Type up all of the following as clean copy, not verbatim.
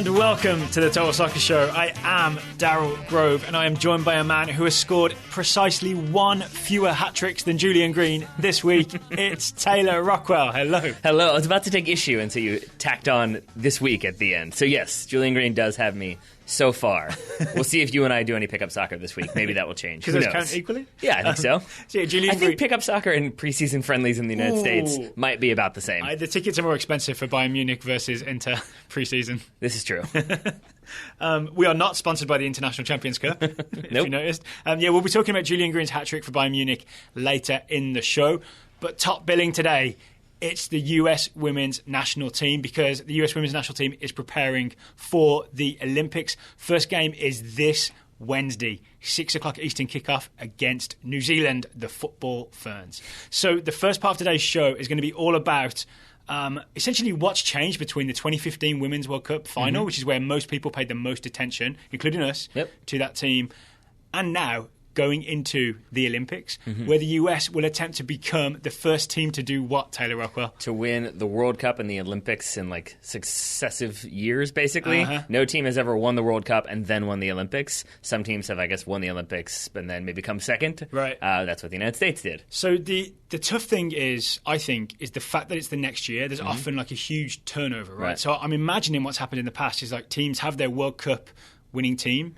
and welcome to the Total Soccer Show. I am Daryl Grove, and I am joined by a man who has scored precisely one fewer hat-tricks than Julian Green this week. It's Taylor Rockwell. Hello. Hello. I was about to take issue until you tacked on this week at the end. So yes, Julian Green does have me so far. We'll see if you and I do any pickup soccer this week. Maybe that will change. Because those count equally? Yeah, I think so. Yeah, I think pickup soccer and preseason friendlies in the United States might be about the same. The tickets are more expensive for Bayern Munich versus Inter preseason. This is true. We are not sponsored by the International Champions Cup, if Nope. you noticed. We'll be talking about Julian Green's hat-trick for Bayern Munich later in the show. But top billing today, it's the US Women's National Team, because the US Women's National Team is preparing for the Olympics. First game is this Wednesday, 6 o'clock Eastern kickoff against New Zealand, the Football Ferns. So the first part of today's show is going to be all about essentially what's changed between the 2015 Women's World Cup final, which is where most people paid the most attention, including us, to that team, and now going into the Olympics, where the US will attempt to become the first team to do what, Taylor Rockwell? To win the World Cup and the Olympics in like successive years, basically. No team has ever won the World Cup and then won the Olympics. Some teams have, I guess, won the Olympics and then maybe come second. Right. That's what the United States did. So the tough thing is, I think, is the fact that it's the next year. There's often like a huge turnover, right? So I'm imagining what's happened in the past is like teams have their World Cup winning team,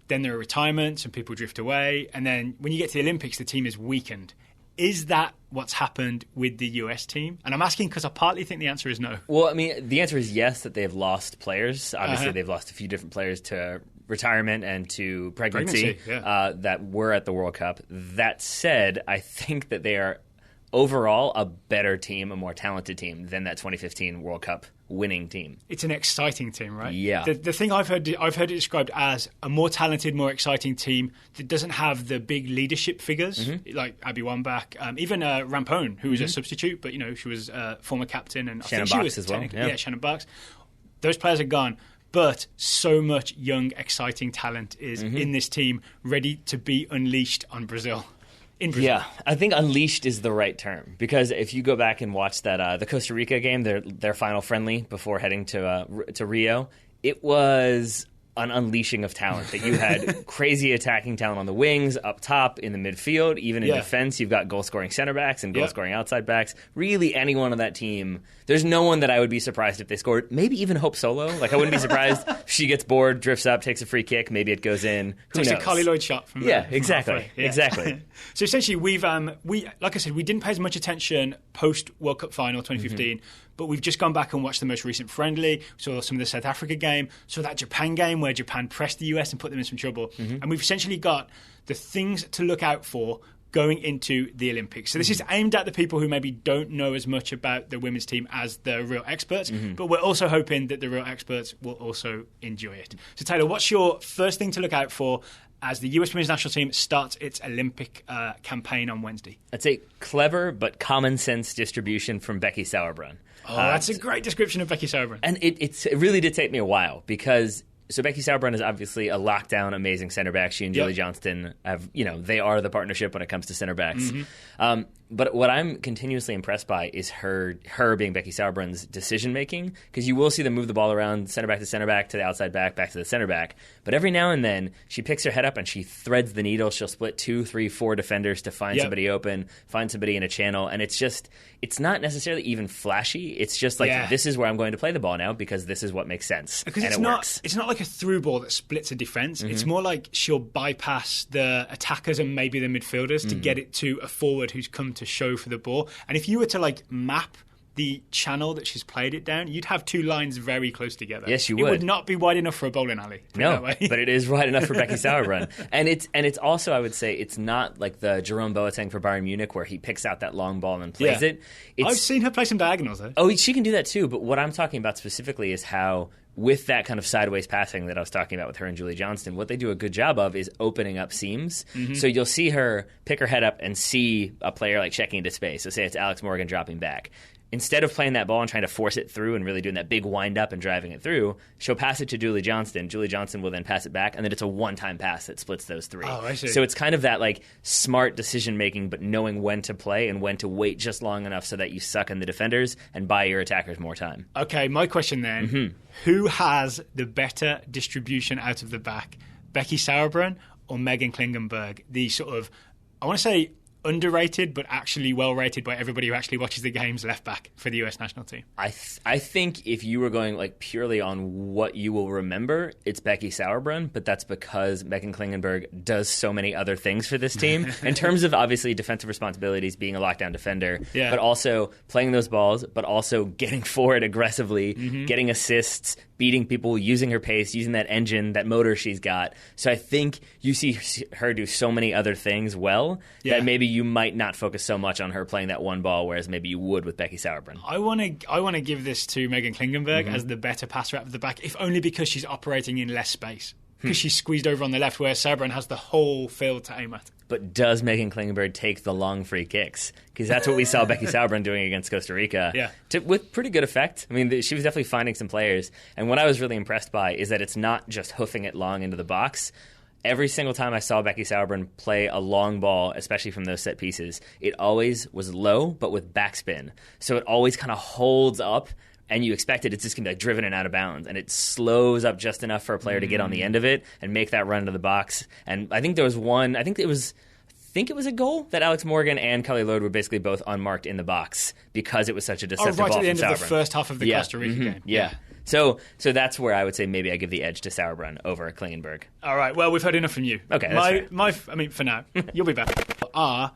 then there are retirements and people drift away, and then when you get to the Olympics, the team is weakened. Is that what's happened with the US team? And I'm asking because I partly think the answer is no. Well, I mean, the answer is yes, that they've lost players. Obviously, they've lost a few different players to retirement and to pregnancy, that were at the World Cup. That said, I think that they are overall a better team, a more talented team than that 2015 World Cup winning team. It's an exciting team, right? Yeah. The thing I've heard it described as a more talented, more exciting team that doesn't have the big leadership figures like Abby Wambach, even Rampone, who was a substitute, but she was former captain, and Shannon I think she Box was as well. Yeah, Shannon Box. Those players are gone. But so much young, exciting talent is in this team, ready to be unleashed on Brazil. Yeah, I think unleashed is the right term, because if you go back and watch that the Costa Rica game, their final friendly before heading to Rio, it was an unleashing of talent. That you had crazy attacking talent on the wings, up top, in the midfield, even in defense. You've got goal-scoring center backs and goal-scoring outside backs. Really, anyone on that team. There's no one that I would be surprised if they scored. Maybe even Hope Solo. Like, I wouldn't be surprised if she gets bored, drifts up, takes a free kick. Maybe it goes in. Who knows? Takes a Carly Lloyd shot from exactly. halfway. Yeah. Exactly. So essentially, we've like I said, we didn't pay as much attention post World Cup final 2015. But we've just gone back and watched the most recent friendly, saw some of the South Africa game, saw that Japan game where Japan pressed the US and put them in some trouble. And we've essentially got the things to look out for going into the Olympics. So this is aimed at the people who maybe don't know as much about the women's team as the real experts, but we're also hoping that the real experts will also enjoy it. So Taylor, what's your first thing to look out for as the US Women's National Team starts its Olympic campaign on Wednesday? I'd say clever but common sense distribution from Becky Sauerbrunn. Oh, that's a great description of Becky Sauerbrunn. And it really did take me a while, because so Becky Sauerbrunn is obviously a lockdown amazing center back. She and Julie Johnston have, they are the partnership when it comes to center backs. But what I'm continuously impressed by is her being Becky Sauerbrunn's decision making, because you will see them move the ball around center back to the outside back to the center back. But every now and then she picks her head up and she threads the needle. She'll split 2, 3, 4 defenders to find somebody open, find somebody in a channel, and it's not necessarily even flashy. It's just like this is where I'm going to play the ball now because this is what makes sense. Because and it's not like a through ball that splits a defense. It's more like she'll bypass the attackers and maybe the midfielders to get it to a forward who's come to show for the ball. And if you were to map the channel that she's played it down, you'd have two lines very close together. Yes, you would. It would not be wide enough for a bowling alley. No, but it is wide enough for Becky Sauerbrunn. And it's also, I would say, it's not like the Jerome Boateng for Bayern Munich where he picks out that long ball and plays it. I've seen her play some diagonals, though. Oh, she can do that too. But what I'm talking about specifically is how, with that kind of sideways passing that I was talking about with her and Julie Johnston, what they do a good job of is opening up seams. So you'll see her pick her head up and see a player checking into space. So say it's Alex Morgan dropping back. instead of playing that ball and trying to force it through and really doing that big wind up and driving it through, she'll pass it to Julie Johnston. Julie Johnston will then pass it back, and then it's a one-time pass that splits those three. Oh, I see. So it's kind of that like smart decision making, but knowing when to play and when to wait just long enough so that you suck in the defenders and buy your attackers more time. Okay, my question then: who has the better distribution out of the back, Becky Sauerbrunn or Megan Klingenberg? The sort of, I want to say, underrated but actually well rated by everybody who actually watches the games left back for the US national team. I think if you were going like purely on what you will remember, it's Becky Sauerbrunn, but that's because Megan Klingenberg does so many other things for this team in terms of obviously defensive responsibilities, being a lockdown defender, but also playing those balls, but also getting forward aggressively, getting assists, beating people, using her pace, using that engine, that motor she's got. So I think you see her do so many other things well that maybe you might not focus so much on her playing that one ball, whereas maybe you would with Becky Sauerbrunn. I want to give this to Megan Klingenberg as the better passer out of the back, if only because she's operating in less space. Because she's squeezed over on the left, whereas Sauerbrunn has the whole field to aim at. But does Megan Klingenberg take the long free kicks? Because that's what we saw Becky Sauerbrunn doing against Costa Rica with pretty good effect. I mean, she was definitely finding some players. And what I was really impressed by is that it's not just hoofing it long into the box. Every single time I saw Becky Sauerbrunn play a long ball, especially from those set pieces, it always was low, but with backspin. So it always kind of holds up, and you expect it's just going to be like driven and out of bounds, and it slows up just enough for a player to get on the end of it and make that run into the box. And I think there was one, I think it was a goal that Alex Morgan and Kelly Lode were basically both unmarked in the box because it was such a deceptive ball right from at the end Sauerbrunn. of the first half of the Costa Rica game. Yeah. So that's where I would say maybe I give the edge to Sauerbrunn over Klingenberg. All right, well, we've heard enough from you. Okay, that's fair. I mean, for now, you'll be back. Are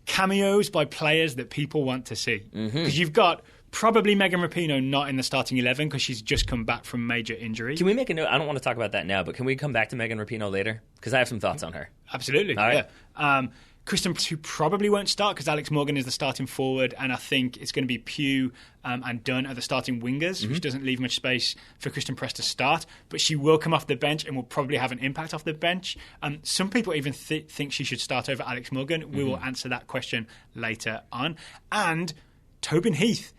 cameos by players that people want to see. Because you've got probably Megan Rapinoe not in the starting 11 because she's just come back from major injury. Can we make a note? I don't want to talk about that now, but can we come back to Megan Rapinoe later? Because I have some thoughts on her. Absolutely. All right. Yeah. Kristen, who probably won't start because Alex Morgan is the starting forward, and I think it's going to be Pugh and Dunn are the starting wingers, which doesn't leave much space for Kristen Press to start. But she will come off the bench and will probably have an impact off the bench. Some people even think she should start over Alex Morgan. We will answer that question later on. And Tobin Heath.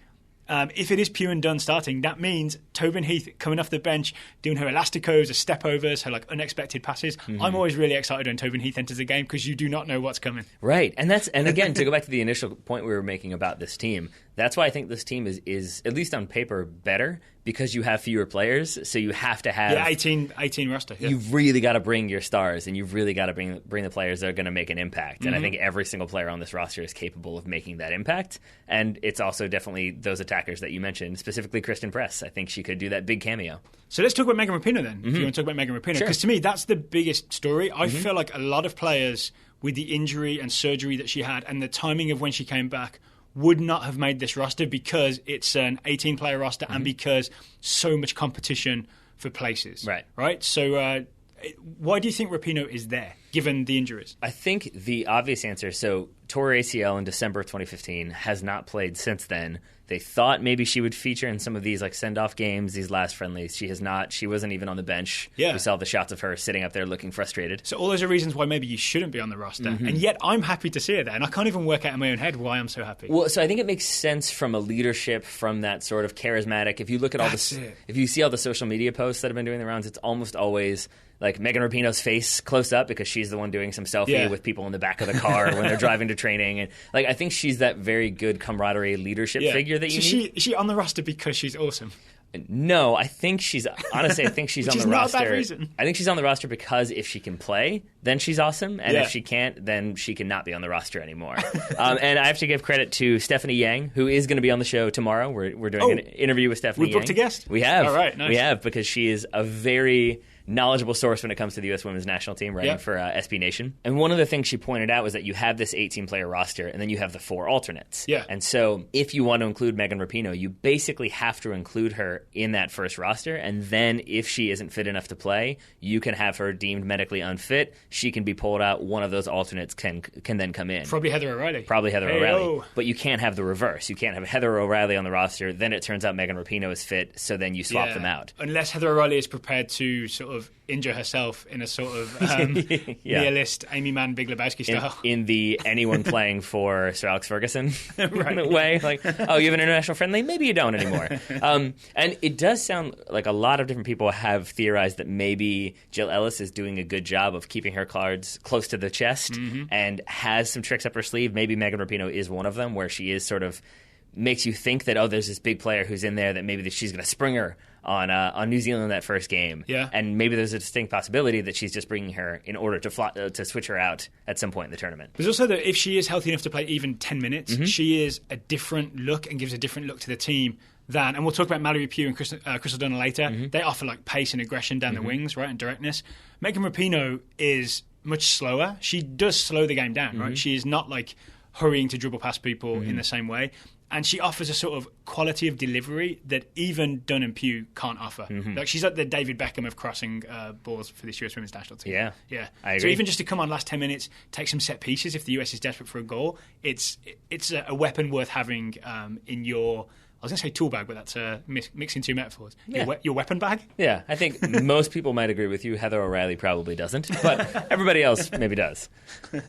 If it is Pugh and Dunn starting, that means Tobin Heath coming off the bench, doing her elasticos, her step-overs, her like unexpected passes. I'm always really excited when Tobin Heath enters the game because you do not know what's coming. Right, and again, to go back to the initial point we were making about this team, that's why I think this team is at least on paper, better because you have fewer players, so you have to have 18 roster. Yeah. You've really got to bring your stars, and you've really got to bring the players that are going to make an impact. And I think every single player on this roster is capable of making that impact. And it's also definitely those attackers that you mentioned, specifically Kristen Press. I think she could do that big cameo. So let's talk about Megan Rapinoe then, if you want to talk about Megan Rapinoe. Because to me, that's the biggest story. I feel like a lot of players with the injury and surgery that she had and the timing of when she came back would not have made this roster because it's an 18-player roster and because so much competition for places. Right? So why do you think Rapinoe is there, given the injuries? I think the obvious answer, so tore ACL in December of 2015, has not played since then. They thought maybe she would feature in some of these like send-off games, these last friendlies. She has not. She wasn't even on the bench. We saw the shots of her sitting up there looking frustrated. So all those are reasons why maybe you shouldn't be on the roster. And yet I'm happy to see her there. And I can't even work out in my own head why I'm so happy. Well, so I think it makes sense from a leadership, from that sort of charismatic. If you look at if you see all the social media posts that have been doing the rounds, it's almost always like Megan Rapinoe's face close up because she's the one doing some selfie with people in the back of the car when they're driving to training. And like I think she's that very good camaraderie leadership figure that you need. Is she on the roster because she's awesome? No, I think she's on the roster. Not a bad reason. I think she's on the roster because if she can play, then she's awesome, and if she can't, then she cannot be on the roster anymore. And I have to give credit to Stephanie Yang, who is going to be on the show tomorrow. We're doing an interview with Stephanie Yang. We booked a guest? We have. All right, nice. We have, because she is a very knowledgeable source when it comes to the U.S. women's national team, writing for SB Nation. And one of the things she pointed out was that you have this 18-player roster, and then you have the 4 alternates. And so if you want to include Megan Rapinoe, you basically have to include her in that first roster, and then if she isn't fit enough to play, you can have her deemed medically unfit. She can be pulled out. One of those alternates can then come in. Probably Heather O'Reilly. O'Reilly. But you can't have the reverse. You can't have Heather O'Reilly on the roster, then it turns out Megan Rapinoe is fit, so then you swap them out. Unless Heather O'Reilly is prepared to sort of of injure herself in a sort of nihilist Amy Mann Big Lebowski style. In the anyone playing for Sir Alex Ferguson way. Like, oh, you have an international friendly? Maybe you don't anymore. And it does sound like a lot of different people have theorized that maybe Jill Ellis is doing a good job of keeping her cards close to the chest and has some tricks up her sleeve. Maybe Megan Rapinoe is one of them, where she is sort of makes you think that, oh, there's this big player who's in there that maybe she's going to spring her on New Zealand in that first game. Yeah. And maybe there's a distinct possibility that she's just bringing her in order to switch her out at some point in the tournament. There's also that if she is healthy enough to play even 10 minutes, she is a different look and gives a different look to the team than, and we'll talk about Mallory Pugh and Crystal Dunn later, they offer like pace and aggression down the wings, right, and directness. Megan Rapinoe is much slower. She does slow the game down, right? She is not like hurrying to dribble past people in the same way. And she offers a sort of quality of delivery that even Dunn and Pugh can't offer. Like, she's like the David Beckham of crossing balls for this US women's national team. Yeah. I agree. So even just to come on last 10 minutes, take some set pieces if the US is desperate for a goal, it's a weapon worth having in your... I was going to say tool bag, but that's mixing two metaphors. Yeah. Your weapon bag? Yeah, I think most people might agree with you. Heather O'Reilly probably doesn't, but everybody else maybe does.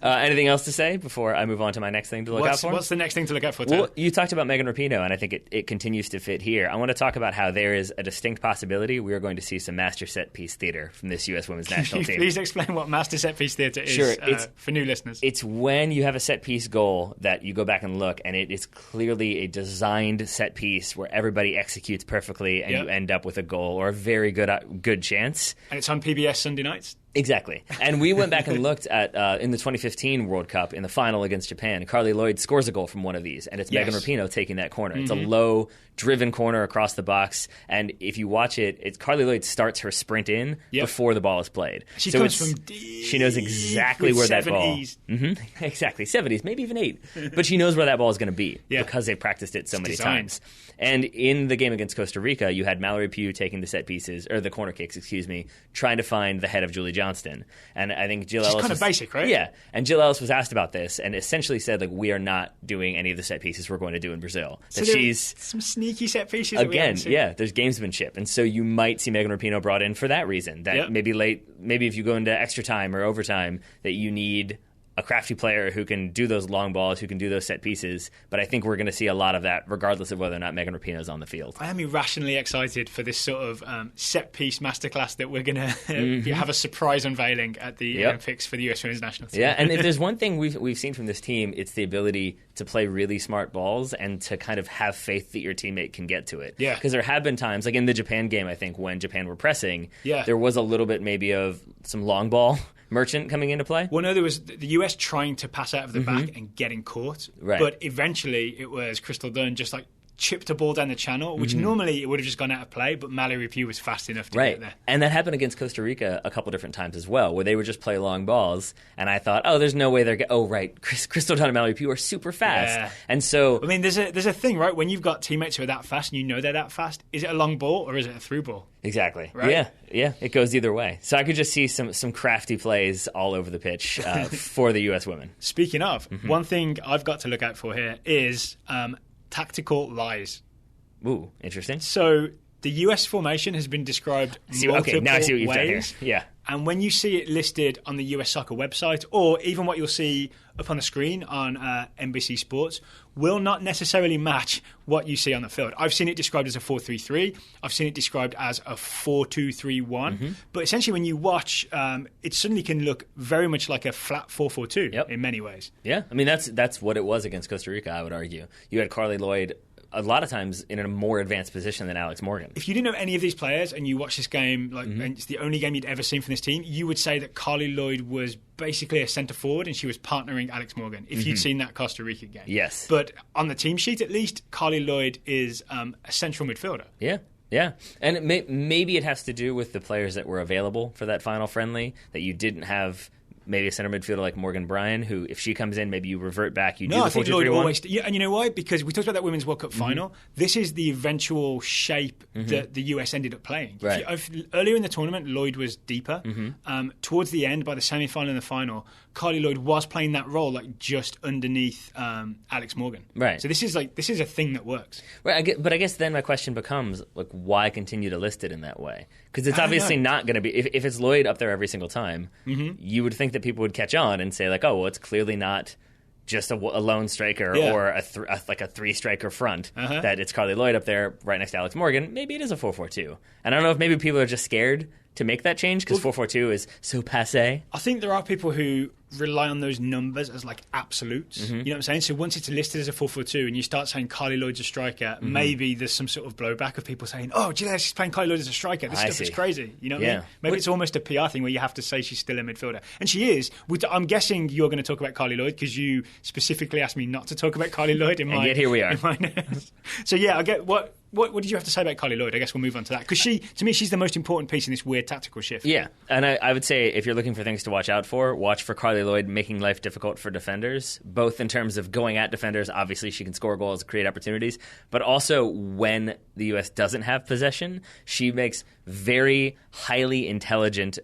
Anything else to say before I move on to my next thing to look out for? What's the next thing to look out for, Well, you talked about Megan Rapinoe, and I think it continues to fit here. I want to talk about how there is a distinct possibility we are going to see some master set piece theater from this U.S. women's national team. Please explain what master set piece theater is Sure, for new listeners. It's when you have a set piece goal that you go back and look, and it is clearly a designed set piece where everybody executes perfectly, and you end up with a goal or a very good chance. And it's on PBS Sunday nights? Exactly. And we went back and looked at, in the 2015 World Cup, in the final against Japan, Carly Lloyd scores a goal from one of these, and it's Megan Rapinoe taking that corner. It's a low, driven corner across the box, and if you watch it, Carly Lloyd starts her sprint in before the ball is played. She comes from deep. She knows exactly where that ball... Exactly. 70s, maybe even 8. But she knows where that ball is going to be because they've practiced it so many times. And in the game against Costa Rica, you had Mallory Pugh taking the set pieces, or the corner kicks, trying to find the head of Julie Johnston. And I think Jill Ellis... She's kind of basic, right? Yeah. And Jill Ellis was asked about this and essentially said, like, we are not doing any of the set pieces we're going to do in Brazil. So she's... Some sneaky set pieces. Again, there's gamesmanship. And so you might see Megan Rapinoe brought in for that reason. That maybe if you go into extra time or overtime, that you need a crafty player who can do those long balls, who can do those set pieces. But I think we're going to see a lot of that, regardless of whether or not Megan Rapinoe is on the field. I am irrationally excited for this sort of set piece masterclass that we're going to have a surprise unveiling at the Olympics for the US Women's National Team. Yeah, and if there's one thing we've seen from this team, it's the ability to play really smart balls and to kind of have faith that your teammate can get to it. Yeah. Because there have been times, like in the Japan game, I think, when Japan were pressing, there was a little bit maybe of some long ball merchant coming into play. Well, no, there was the US trying to pass out of the back and getting caught. Right. But eventually it was Crystal Dunn just like chipped a ball down the channel, which normally it would have just gone out of play, but Mallory Pugh was fast enough to get there. And that happened against Costa Rica a couple different times as well, where they would just play long balls, and I thought, oh, there's no way they're Crystal Dunn and Mallory Pugh are super fast. Yeah. And so... I mean, there's a thing, right? When you've got teammates who are that fast and you know they're that fast, is it a long ball or is it a through ball? Exactly. Right? Yeah, it goes either way. So I could just see some crafty plays all over the pitch for the U.S. women. Speaking of, one thing I've got to look out for here is tactical lies. Ooh, interesting. So the US formation has been described multiple now I see what you've ways. done here. Yeah. And when you see it listed on the US Soccer website, or even what you'll see up on the screen on NBC Sports, will not necessarily match what you see on the field. I've seen it described as a 4-3-3. I've seen it described as a 4-2-3-1. But essentially, when you watch, it suddenly can look very much like a flat 4-4-2 in many ways. Yeah, I mean, that's what it was against Costa Rica, I would argue. You had Carly Lloyd a lot of times in a more advanced position than Alex Morgan. If you didn't know any of these players and you watch this game, and it's the only game you'd ever seen from this team, you would say that Carly Lloyd was basically a centre forward and she was partnering Alex Morgan, if you'd seen that Costa Rica game. Yes. But on the team sheet, at least, Carly Lloyd is a central midfielder. Yeah. And maybe it has to do with the players that were available for that final friendly, that you didn't have maybe a center midfielder like Morgan Bryan, who, if she comes in, maybe you revert back. You do the 4-2-3-1. Yeah, and you know why? Because we talked about that Women's World Cup final. This is the eventual shape that the US ended up playing. Right. Earlier in the tournament, Lloyd was deeper. Towards the end, by the semi-final and the final, Carly Lloyd was playing that role like just underneath Alex Morgan. Right. So this is a thing that works. Right, but I guess then my question becomes, like, why continue to list it in that way? Because it's obviously not going to be... If it's Lloyd up there every single time, you would think that people would catch on and say, like, oh, well, it's clearly not just a lone striker or a three-striker front, that it's Carly Lloyd up there right next to Alex Morgan. Maybe it is a 4-4-2. And I don't know if maybe people are just scared to make that change because 4-4-2 is so passé. I think there are people who rely on those numbers as like absolutes. You know what I'm saying? So once it's listed as a 4-4-2 and you start saying Carly Lloyd's a striker, maybe there's some sort of blowback of people saying, oh, Gillette, she's playing Carly Lloyd as a striker. This stuff is crazy. You know what I mean? Maybe it's almost a PR thing where you have to say she's still a midfielder. And she is. I'm guessing you're going to talk about Carly Lloyd because you specifically asked me not to talk about Carly Lloyd in my... And yet here we are. So yeah, I get what did you have to say about Carly Lloyd? I guess we'll move on to that. Because to me, she's the most important piece in this weird tactical shift. Yeah, and I would say if you're looking for things to watch out for, watch for Carly Lloyd making life difficult for defenders, both in terms of going at defenders. Obviously, she can score goals, create opportunities, but also when the U.S. doesn't have possession, she makes very highly intelligent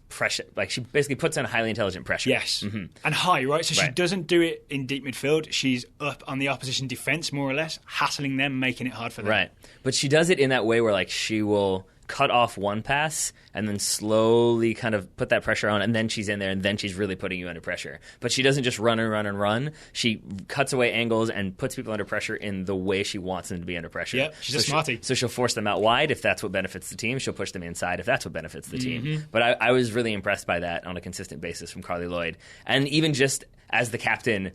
pressure. Like, she basically puts on highly intelligent pressure. Yes. And high, right? So she doesn't do it in deep midfield. She's up on the opposition defence, more or less, hassling them, making it hard for them. Right. But she does it in that way where, like, she will cut off one pass and then slowly kind of put that pressure on, and then she's in there, and then she's really putting you under pressure. But she doesn't just run and run and run. She cuts away angles and puts people under pressure in the way she wants them to be under pressure. Yeah, she's a smarty. So she'll force them out wide if that's what benefits the team. She'll push them inside if that's what benefits the team. But I was really impressed by that on a consistent basis from Carly Lloyd. And even just as the captain,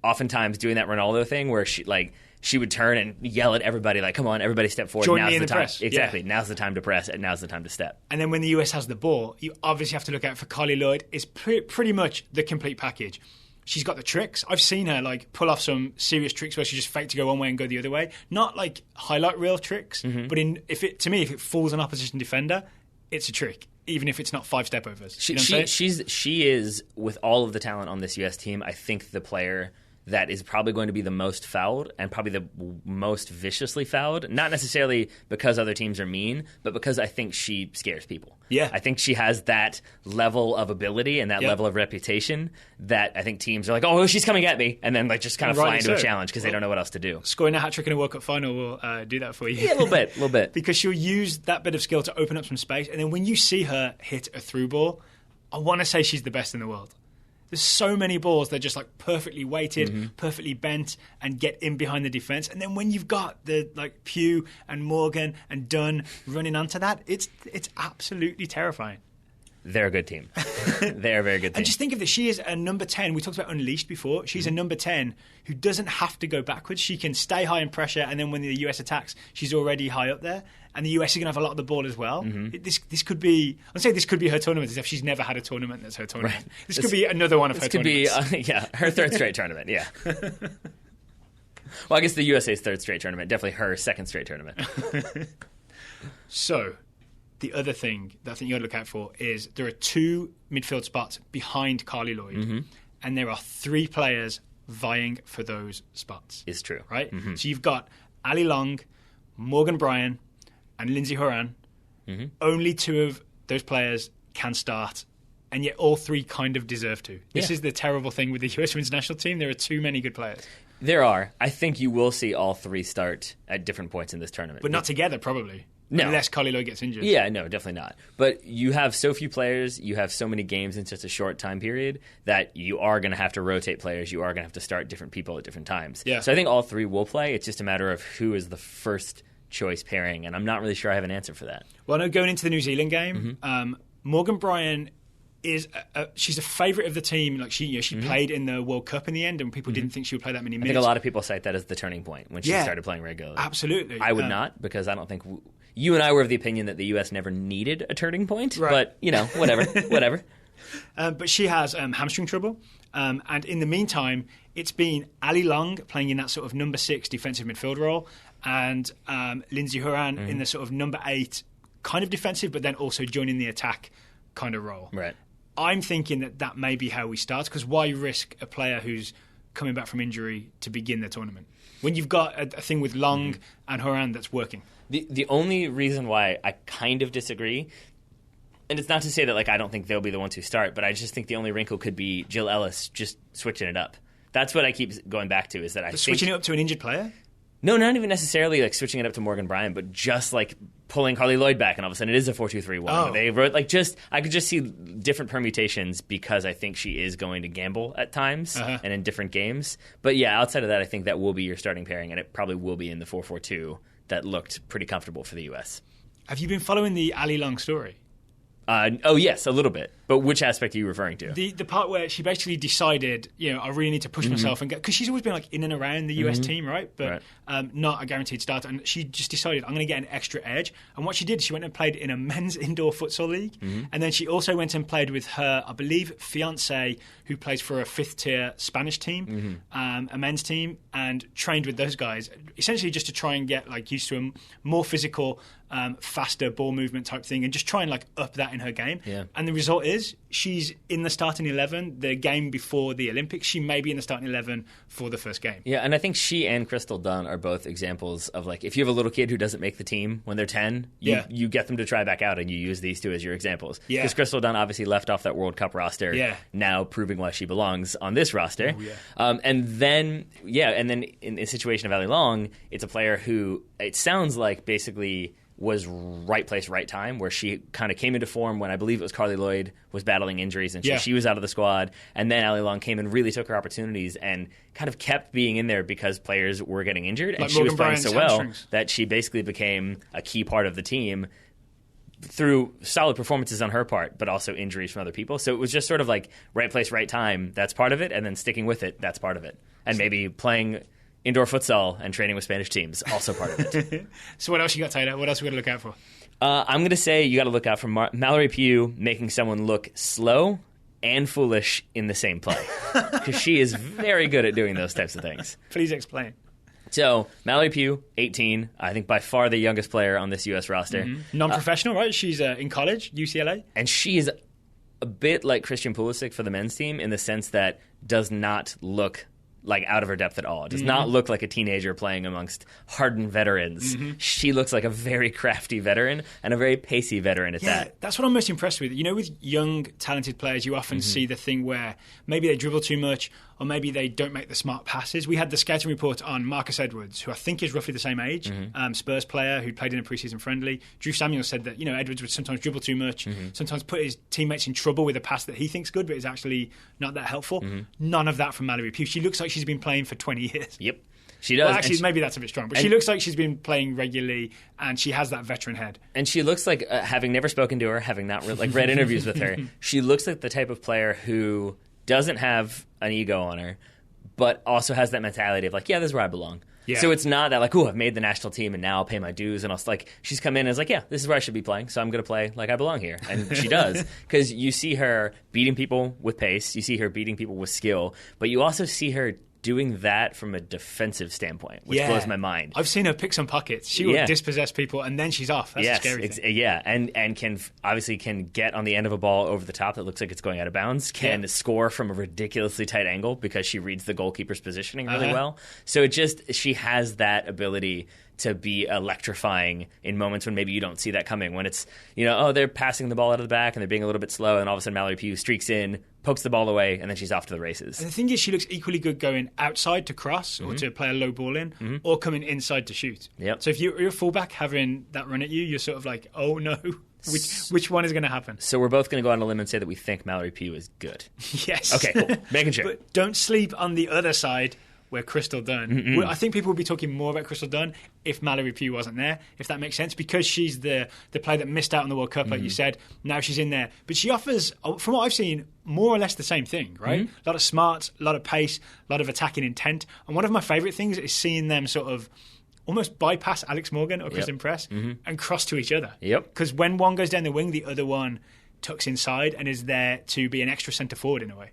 oftentimes doing that Ronaldo thing where she would turn and yell at everybody, like, come on, everybody step forward. Join now's me in the the time. press. Exactly. Yeah. Now's the time to press, and now's the time to step. And then when the US has the ball, you obviously have to look out for Carly Lloyd. It's pretty much the complete package. She's got the tricks. I've seen her like pull off some serious tricks where she just fake to go one way and go the other way. Not like highlight reel tricks, but if it falls on opposition defender, it's a trick. Even if it's not 5 step overs. She is, with all of the talent on this US team, I think the player that is probably going to be the most fouled and probably the most viciously fouled. Not necessarily because other teams are mean, but because I think she scares people. Yeah. I think she has that level of ability and that level of reputation that I think teams are like, oh, she's coming at me, and then like just kind of fly into a challenge because they don't know what else to do. Scoring a hat-trick in a World Cup final will do that for you. Yeah, a little bit. Because she'll use that bit of skill to open up some space, and then when you see her hit a through ball, I want to say she's the best in the world. There's so many balls that are just like perfectly weighted, perfectly bent, and get in behind the defence. And then when you've got the like Pugh and Morgan and Dunn running onto that, it's absolutely terrifying. They're a good team. They're a very good team. And just think of this. She is a number 10. We talked about Unleashed before. She's a number 10 who doesn't have to go backwards. She can stay high in pressure, and then when the US attacks, she's already high up there. And the US is going to have a lot of the ball as well. This could be... I'd say this could be her tournament, as if she's never had a tournament that's her tournament. Right. This could be another one of her tournaments. This could be, her third straight tournament, yeah. Well, I guess the USA's third straight tournament. Definitely her second straight tournament. So... the other thing that I think you got to look out for is there are 2 midfield spots behind Carly Lloyd, and there are 3 players vying for those spots. It's true. Right? So you've got Ali Long, Morgan Bryan, and Lindsay Horan. Only 2 of those players can start, and yet all 3 kind of deserve to. This is the terrible thing with the US Women's National Team. There are too many good players. There are. I think you will see all 3 start at different points in this tournament. But not together, probably. No. Unless Carly Lloyd gets injured. Yeah, no, definitely not. But you have so few players, you have so many games in such a short time period that you are going to have to rotate players. You are going to have to start different people at different times. Yeah. So I think all 3 will play. It's just a matter of who is the first choice pairing, and I'm not really sure I have an answer for that. Well, no, going into the New Zealand game, Morgan Bryan is she's a favourite of the team. Like she played in the World Cup in the end, and people didn't think she would play that many minutes. I think a lot of people cite that as the turning point when she started playing regularly. Absolutely, I would not, because I don't think you and I were of the opinion that the U.S. never needed a turning point. Right. But whatever. But she has hamstring trouble, and in the meantime, it's been Ali Long playing in that sort of number 6 defensive midfield role, and Lindsay Horan in the sort of number 8 kind of defensive, but then also joining the attack kind of role. Right. I'm thinking that may be how we start, because why risk a player who's coming back from injury to begin the tournament when you've got a thing with Long and Horan that's working? The only reason why I kind of disagree, And it's not to say that I don't think they'll be the ones who start, but I just think the only wrinkle could be Jill Ellis just switching it up. That's what I keep going back to, is that I think... Switching it up to an injured player? No, not even necessarily switching it up to Morgan Bryant, but just pulling Carly Lloyd back, and all of a sudden it is a 4-2-3-1. Oh. They wrote I could just see different permutations, because I think she is going to gamble at times and in different games. But yeah, outside of that, I think that will be your starting pairing, and it probably will be in the 4-4-2 that looked pretty comfortable for the U.S. Have you been following the Ali Long story? Oh, yes, a little bit. But which aspect are you referring to? The part where she basically decided, I really need to push myself and get... Because she's always been in and around the US team, right? But not a guaranteed starter. And she just decided, I'm going to get an extra edge. And what she did, she went and played in a men's indoor futsal league. And then she also went and played with her, I believe, fiancé, who plays for a fifth-tier Spanish team, a men's team, and trained with those guys, essentially just to try and get used to a more physical, faster ball movement type thing, and just try and up that in her game. Yeah. And the result is she's in the starting 11 the game before the Olympics. She may be in the starting 11 for the first game. Yeah, and I think she and Crystal Dunn are both examples of if you have a little kid who doesn't make the team when they're 10, you get them to try back out, and you use these two as your examples. Yeah. Because Crystal Dunn obviously left off that World Cup roster, now proving why she belongs on this roster. Oh, yeah. And then in the situation of Ali Long, it's a player who, it sounds like, basically was right place, right time, where she kind of came into form when I believe it was Carly Lloyd was battling injuries, and so she was out of the squad. And then Ali Long came and really took her opportunities and kind of kept being in there because players were getting injured. And she was playing so well that she basically became a key part of the team through solid performances on her part, but also injuries from other people. So it was just sort of right place, right time. That's part of it. And then sticking with it, that's part of it. And maybe playing indoor futsal and training with Spanish teams, also part of it. So what else you got, Taylor? What else are we going to look out for? I'm going to say you got to look out for Mallory Pugh making someone look slow and foolish in the same play. Because she is very good at doing those types of things. Please explain. So, Mallory Pugh, 18, I think by far the youngest player on this U.S. roster. Non-professional, right? She's in college, UCLA. And she is a bit like Christian Pulisic for the men's team in the sense that does not look out of her depth at all. It does not look like a teenager playing amongst hardened veterans. She looks like a very crafty veteran and a very pacey veteran at that. That's what I'm most impressed with. With young, talented players, you often see the thing where maybe they dribble too much or maybe they don't make the smart passes. We had the scouting report on Marcus Edwards, who I think is roughly the same age, Spurs player who played in a preseason friendly. Drew Samuel said that, Edwards would sometimes dribble too much, sometimes put his teammates in trouble with a pass that he thinks good but is actually not that helpful. None of that from Mallory Pugh. She looks like she's been playing for 20 years. Yep. She does. Well, actually, maybe that's a bit strong, but she looks like she's been playing regularly, and she has that veteran head. And she looks like, having never spoken to her, having not read interviews with her, she looks like the type of player who doesn't have an ego on her, but also has that mentality of this is where I belong. Yeah. So it's not that I've made the national team and now I'll pay my dues, and she's come in and is this is where I should be playing, so I'm going to play like I belong here. And she does, because you see her beating people with pace, you see her beating people with skill, but you also see her doing that from a defensive standpoint, which blows my mind. I've seen her pick some pockets. She will dispossess people, and then she's off. That's a scary thing. And can get on the end of a ball over the top that looks like it's going out of bounds, can score from a ridiculously tight angle because she reads the goalkeeper's positioning really well. So she has that ability to be electrifying in moments when maybe you don't see that coming. When it's, they're passing the ball out of the back and they're being a little bit slow, and all of a sudden Mallory Pugh streaks in, pokes the ball away, and then she's off to the races. And the thing is, she looks equally good going outside to cross or to play a low ball in, or coming inside to shoot. Yep. So if you're a fullback having that run at you, you're sort of oh no, which one is going to happen? So we're both going to go on a limb and say that we think Mallory Pugh is good. Yes. Okay, cool. Making sure. But don't sleep on the other side, where Crystal Dunn. I think people would be talking more about Crystal Dunn if Mallory Pugh wasn't there, if that makes sense, because she's the player that missed out on the World Cup, like you said. Now she's in there. But she offers, from what I've seen, more or less the same thing, right? A lot of smarts, a lot of pace, a lot of attacking intent. And one of my favourite things is seeing them sort of almost bypass Alex Morgan or Kristen Press and cross to each other. Because when one goes down the wing, the other one tucks inside and is there to be an extra centre forward in a way.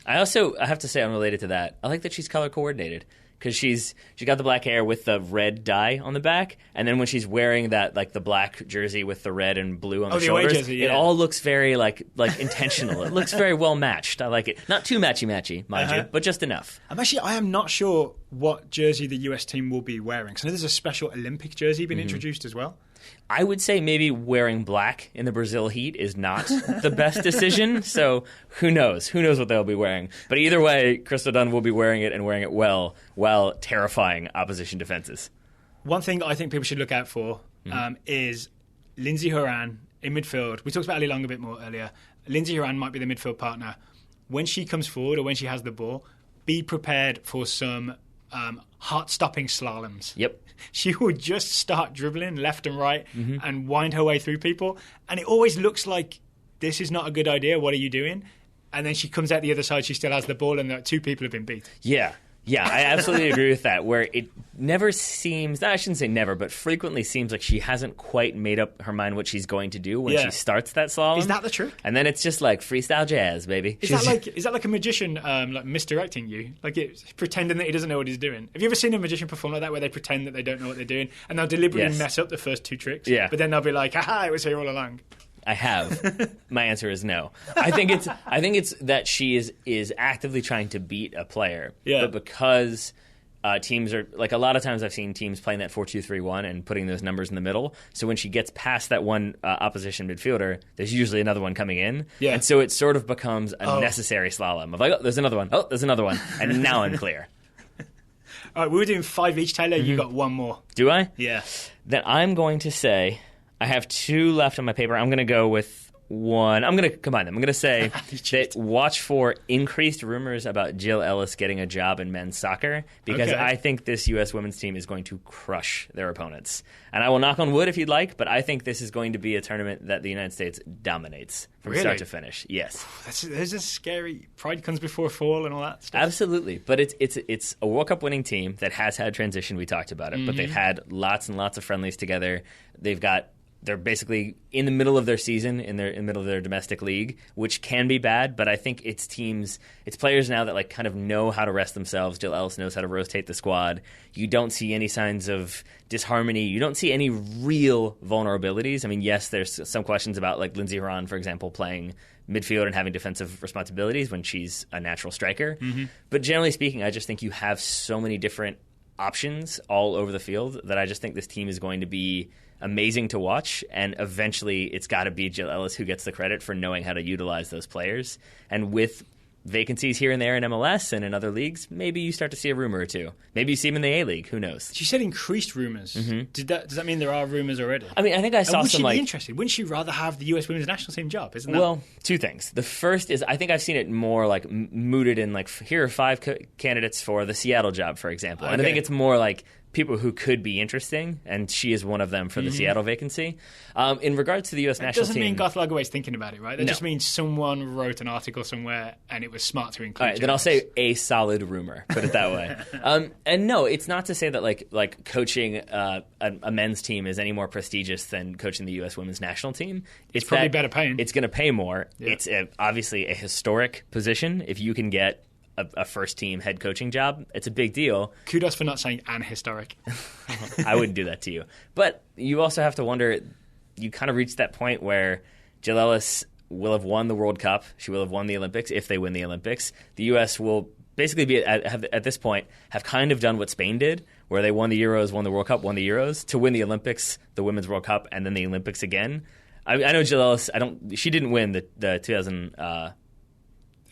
I have to say, unrelated to that, I like that she's color coordinated, because she got the black hair with the red dye on the back, and then when she's wearing that the black jersey with the red and blue on the shoulders, jersey, it all looks very intentional. It looks very well matched. I like it. Not too matchy, mind you, but just enough. I am not sure what jersey the US team will be wearing, because I know there's a special Olympic jersey being introduced as well. I would say maybe wearing black in the Brazil heat is not the best decision. So who knows? Who knows what they'll be wearing? But either way, Crystal Dunn will be wearing it and wearing it well while terrifying opposition defenses. One thing I think people should look out for is Lindsey Horan in midfield. We talked about Ali Long a bit more earlier. Lindsey Horan might be the midfield partner. When she comes forward or when she has the ball, be prepared for some heart-stopping slaloms. Yep. She will just start dribbling left and right and wind her way through people. And it always looks like this is not a good idea. What are you doing? And then she comes out the other side. She still has the ball and two people have been beat. Yeah. Yeah, I absolutely agree with that, where it never seems, I shouldn't say never, but frequently seems like she hasn't quite made up her mind what she's going to do when she starts that slalom. Is that the trick? And then it's just like freestyle jazz, baby. Is that like a magician like misdirecting you? Like it's pretending that he doesn't know what he's doing? Have you ever seen a magician perform like that where they pretend that they don't know what they're doing and they'll deliberately mess up the first two tricks? Yeah. But then they'll be like, haha, it was here all along. I have. My answer is no. I think it's that she is actively trying to beat a player. Yeah. But because teams are like a lot of times I've seen teams playing that 4-2-3-1 and putting those numbers in the middle. So when she gets past that one opposition midfielder, there's usually another one coming in. Yeah. And so it sort of becomes a necessary slalom of like, oh, there's another one. Oh, there's another one. And now I'm clear. All right, we were doing 5 each, Taylor. You got one more. Do I? Yeah. Then I'm going to say I have 2 left on my paper. I'm going to go with one. I'm going to combine them. I'm going to say that watch for increased rumors about Jill Ellis getting a job in men's soccer because I think this U.S. women's team is going to crush their opponents. And I will knock on wood if you'd like, but I think this is going to be a tournament that the United States dominates from start to finish. Yes. There's a scary pride comes before fall and all that stuff. Absolutely. But it's a World Cup winning team that has had transition. We talked about it. But they've had lots and lots of friendlies together. They're basically in the middle of their season, in the middle of their domestic league, which can be bad, but I think it's players now that like kind of know how to rest themselves. Jill Ellis knows how to rotate the squad. You don't see any signs of disharmony. You don't see any real vulnerabilities. I mean, yes, there's some questions about like Lindsey Horan, for example, playing midfield and having defensive responsibilities when she's a natural striker. But generally speaking, I just think you have so many different options all over the field that I just think this team is going to be amazing to watch, and eventually it's got to be Jill Ellis who gets the credit for knowing how to utilize those players. And with vacancies here and there in MLS and in other leagues, maybe you start to see a rumor or two. Maybe you see them in the A-League. Who knows? She said increased rumors. Does that mean there are rumors already? I mean, I think I saw would some she like... be interested? Wouldn't she rather have the U.S. women's national team job? Isn't that... Well, 2 things. The first is I think I've seen it more like mooted in like, here are 5 candidates for the Seattle job, for example. And I think it's more like people who could be interesting, and she is one of them for the Seattle vacancy. In regards to the U.S. national team... It doesn't mean Garth Lagerway's thinking about it, right? That just means someone wrote an article somewhere and it was smart to include. All right, then I'll say a solid rumor, put it that way. And no, it's not to say that like coaching a men's team is any more prestigious than coaching the U.S. women's national team. It's probably better paying. It's going to pay more. Yeah. It's obviously a historic position. If you can get a first-team head coaching job, it's a big deal. Kudos for not saying an historic. I wouldn't do that to you. But you also have to wonder, you kind of reach that point where Jill Ellis will have won the World Cup. She will have won the Olympics if they win the Olympics. The U.S. will basically be, at this point, have kind of done what Spain did, where they won the Euros, won the World Cup, won the Euros, to win the Olympics, the Women's World Cup, and then the Olympics again. I know Jill Ellis, she didn't win the 2000...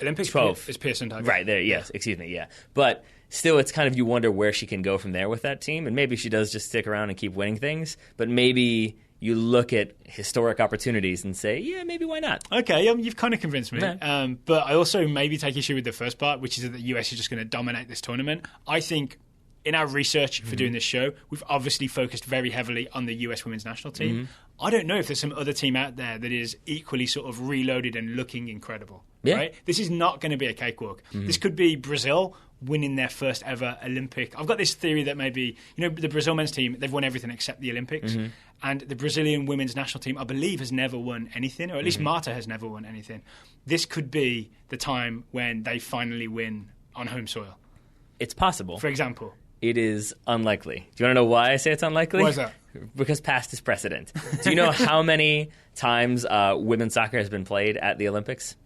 Olympics 12 is Pearson time. Right there, yes, excuse me, yeah. But still, it's kind of you wonder where she can go from there with that team, and maybe she does just stick around and keep winning things, but maybe you look at historic opportunities and say, yeah, maybe why not? Okay, you've kind of convinced me. Yeah. But I also maybe take issue with the first part, which is that the US is just going to dominate this tournament. I think in our research for doing this show, we've obviously focused very heavily on the US women's national team. I don't know if there's some other team out there that is equally sort of reloaded and looking incredible. Yeah. Right? This is not going to be a cakewalk. This could be Brazil winning their first ever Olympic. I've got this theory that maybe, the Brazil men's team, they've won everything except the Olympics. And the Brazilian women's national team, I believe, has never won anything, or at least Marta has never won anything. This could be the time when they finally win on home soil. It's possible. For example. It is unlikely. Do you want to know why I say it's unlikely? Why is that? Because past is precedent. Do you know how many times women's soccer has been played at the Olympics?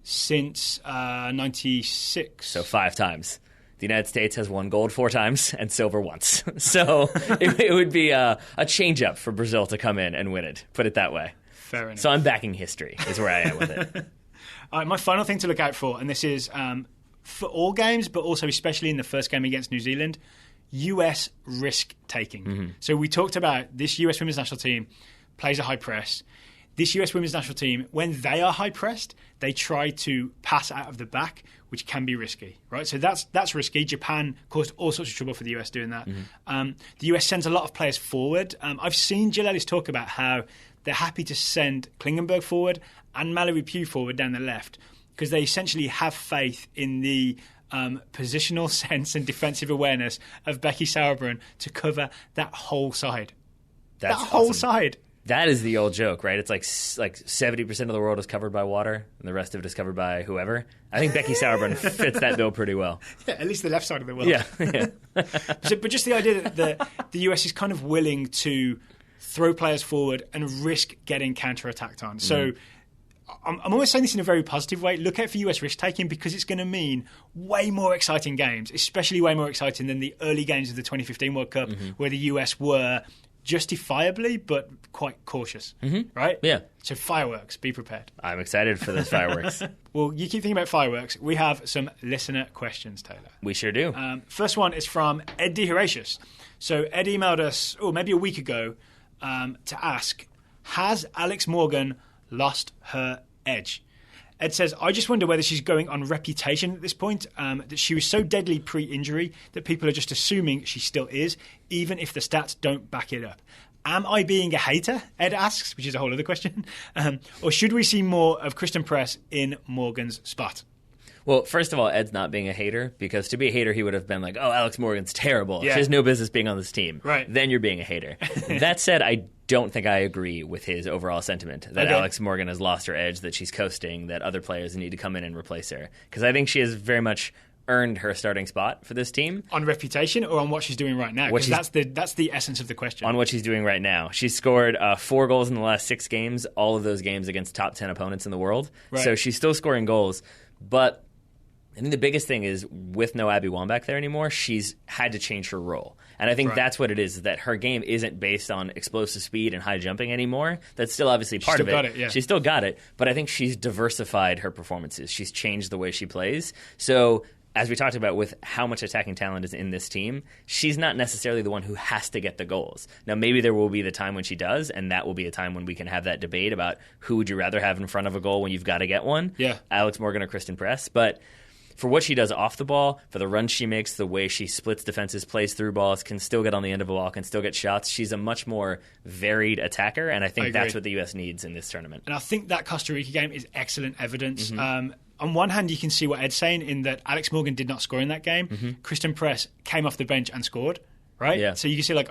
Since 96. So 5 times. the United States has won gold 4 times and silver once. So it would be a change-up for Brazil to come in and win it, put it that way. Fair enough. So I'm backing history is where I am with it. All right, my final thing to look out for, and this is for all games, but also especially in the first game against New Zealand, US risk-taking. Mm-hmm. So we talked about this US women's national team plays a high press. This US women's national team, when they are high-pressed, they try to pass out of the back, which can be risky, right? So that's risky. Japan caused all sorts of trouble for the US doing that. Mm-hmm. The US sends a lot of players forward. I've seen Jill Ellis talk about how they're happy to send Klingenberg forward and Mallory Pugh forward down the left because they essentially have faith in the positional sense and defensive awareness of Becky Sauerbrunn to cover that whole side. That's that whole awesome. Side. That is the old joke, right? It's like 70% of the world is covered by water, and the rest of it is covered by whoever. I think Becky Sauerbrunn fits that bill pretty well. Yeah, at least the left side of the world. Yeah. But just the idea that the US is kind of willing to throw players forward and risk getting counter-attacked on. So I'm almost saying this in a very positive way. Look out for US risk-taking because it's going to mean way more exciting games, especially way more exciting than the early games of the 2015 World Cup where the US were justifiably but quite cautious, right? Yeah. So fireworks, be prepared. I'm excited for those fireworks. Well, you keep thinking about fireworks. We have some listener questions, Taylor. We sure do. First one is from Ed D. Horatius. So Ed emailed us, maybe a week ago, to ask, has Alex Morgan lost her edge? Ed says, I just wonder whether she's going on reputation at this point, that she was so deadly pre-injury that people are just assuming she still is, even if the stats don't back it up. Am I being a hater? Ed asks, which is a whole other question. Or should we see more of Kristen Press in Morgan's spot? Well, first of all, Ed's not being a hater, because to be a hater, he would have been like, Alex Morgan's terrible. Yeah. She has no business being on this team. Right. Then you're being a hater. That said, I don't think I agree with his overall sentiment that Alex Morgan has lost her edge, that she's coasting, that other players need to come in and replace her. Because I think she has very much earned her starting spot for this team. On reputation or on what she's doing right now? Because that's the essence of the question. On what she's doing right now. She's scored 4 goals in the last 6 games, all of those games against top 10 opponents in the world. Right. So she's still scoring goals. But I think the biggest thing is with no Abby Wambach there anymore, she's had to change her role. And I think that's what it is, that her game isn't based on explosive speed and high jumping anymore. That's still obviously part of it. Got it, yeah. She's still got it, but I think she's diversified her performances. She's changed the way she plays. So as we talked about with how much attacking talent is in this team, she's not necessarily the one who has to get the goals. Now, maybe there will be the time when she does, and that will be a time when we can have that debate about who would you rather have in front of a goal when you've got to get one, Alex Morgan or Kristen Press. But for what she does off the ball, for the runs she makes, the way she splits defenses, plays through balls, can still get on the end of a ball, can still get shots, she's a much more varied attacker, and I think that's what the U.S. needs in this tournament. And I think that Costa Rica game is excellent evidence. On one hand, you can see what Ed's saying in that Alex Morgan did not score in that game. Kristen Press came off the bench and scored, right? Yeah. So you can see like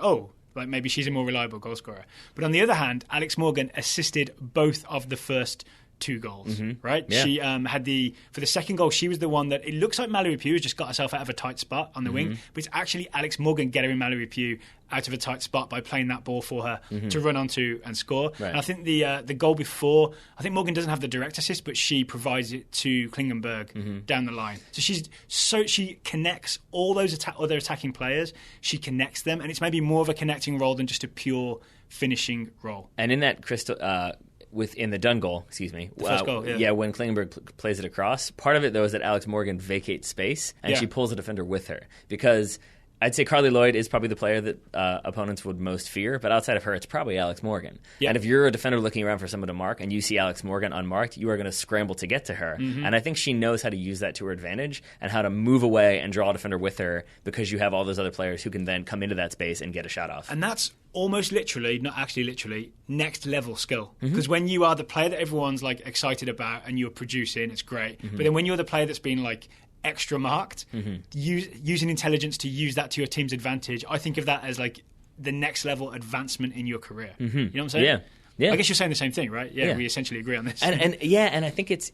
maybe she's a more reliable goal scorer. But on the other hand, Alex Morgan assisted both of the first 2 goals, right? Yeah. She had for the second goal, she was the one that it looks like Mallory Pugh has just got herself out of a tight spot on the wing, but it's actually Alex Morgan getting Mallory Pugh out of a tight spot by playing that ball for her to run onto and score. Right. And I think the goal before, I think Morgan doesn't have the direct assist, but she provides it to Klingenberg down the line. So she connects all those other attacking players. She connects them, and it's maybe more of a connecting role than just a pure finishing role. And in that within the done goal, the first goal, when Klingenberg plays it across, part of it, though, is that Alex Morgan vacates space, and she pulls a defender with her. Because I'd say Carly Lloyd is probably the player that opponents would most fear, but outside of her, it's probably Alex Morgan. Yeah. And if you're a defender looking around for someone to mark and you see Alex Morgan unmarked, you are going to scramble to get to her. And I think she knows how to use that to her advantage and how to move away and draw a defender with her, because you have all those other players who can then come into that space and get a shot off. And that's almost literally, not actually literally, next level skill. Because when you are the player that everyone's like excited about and you're producing, it's great. But then when you're the player that's been like extra marked, using intelligence to use that to your team's advantage, I think of that as like the next level advancement in your career. You know what I'm saying? Yeah. I guess you're saying the same thing, right? Yeah. We essentially agree on this. And I think it's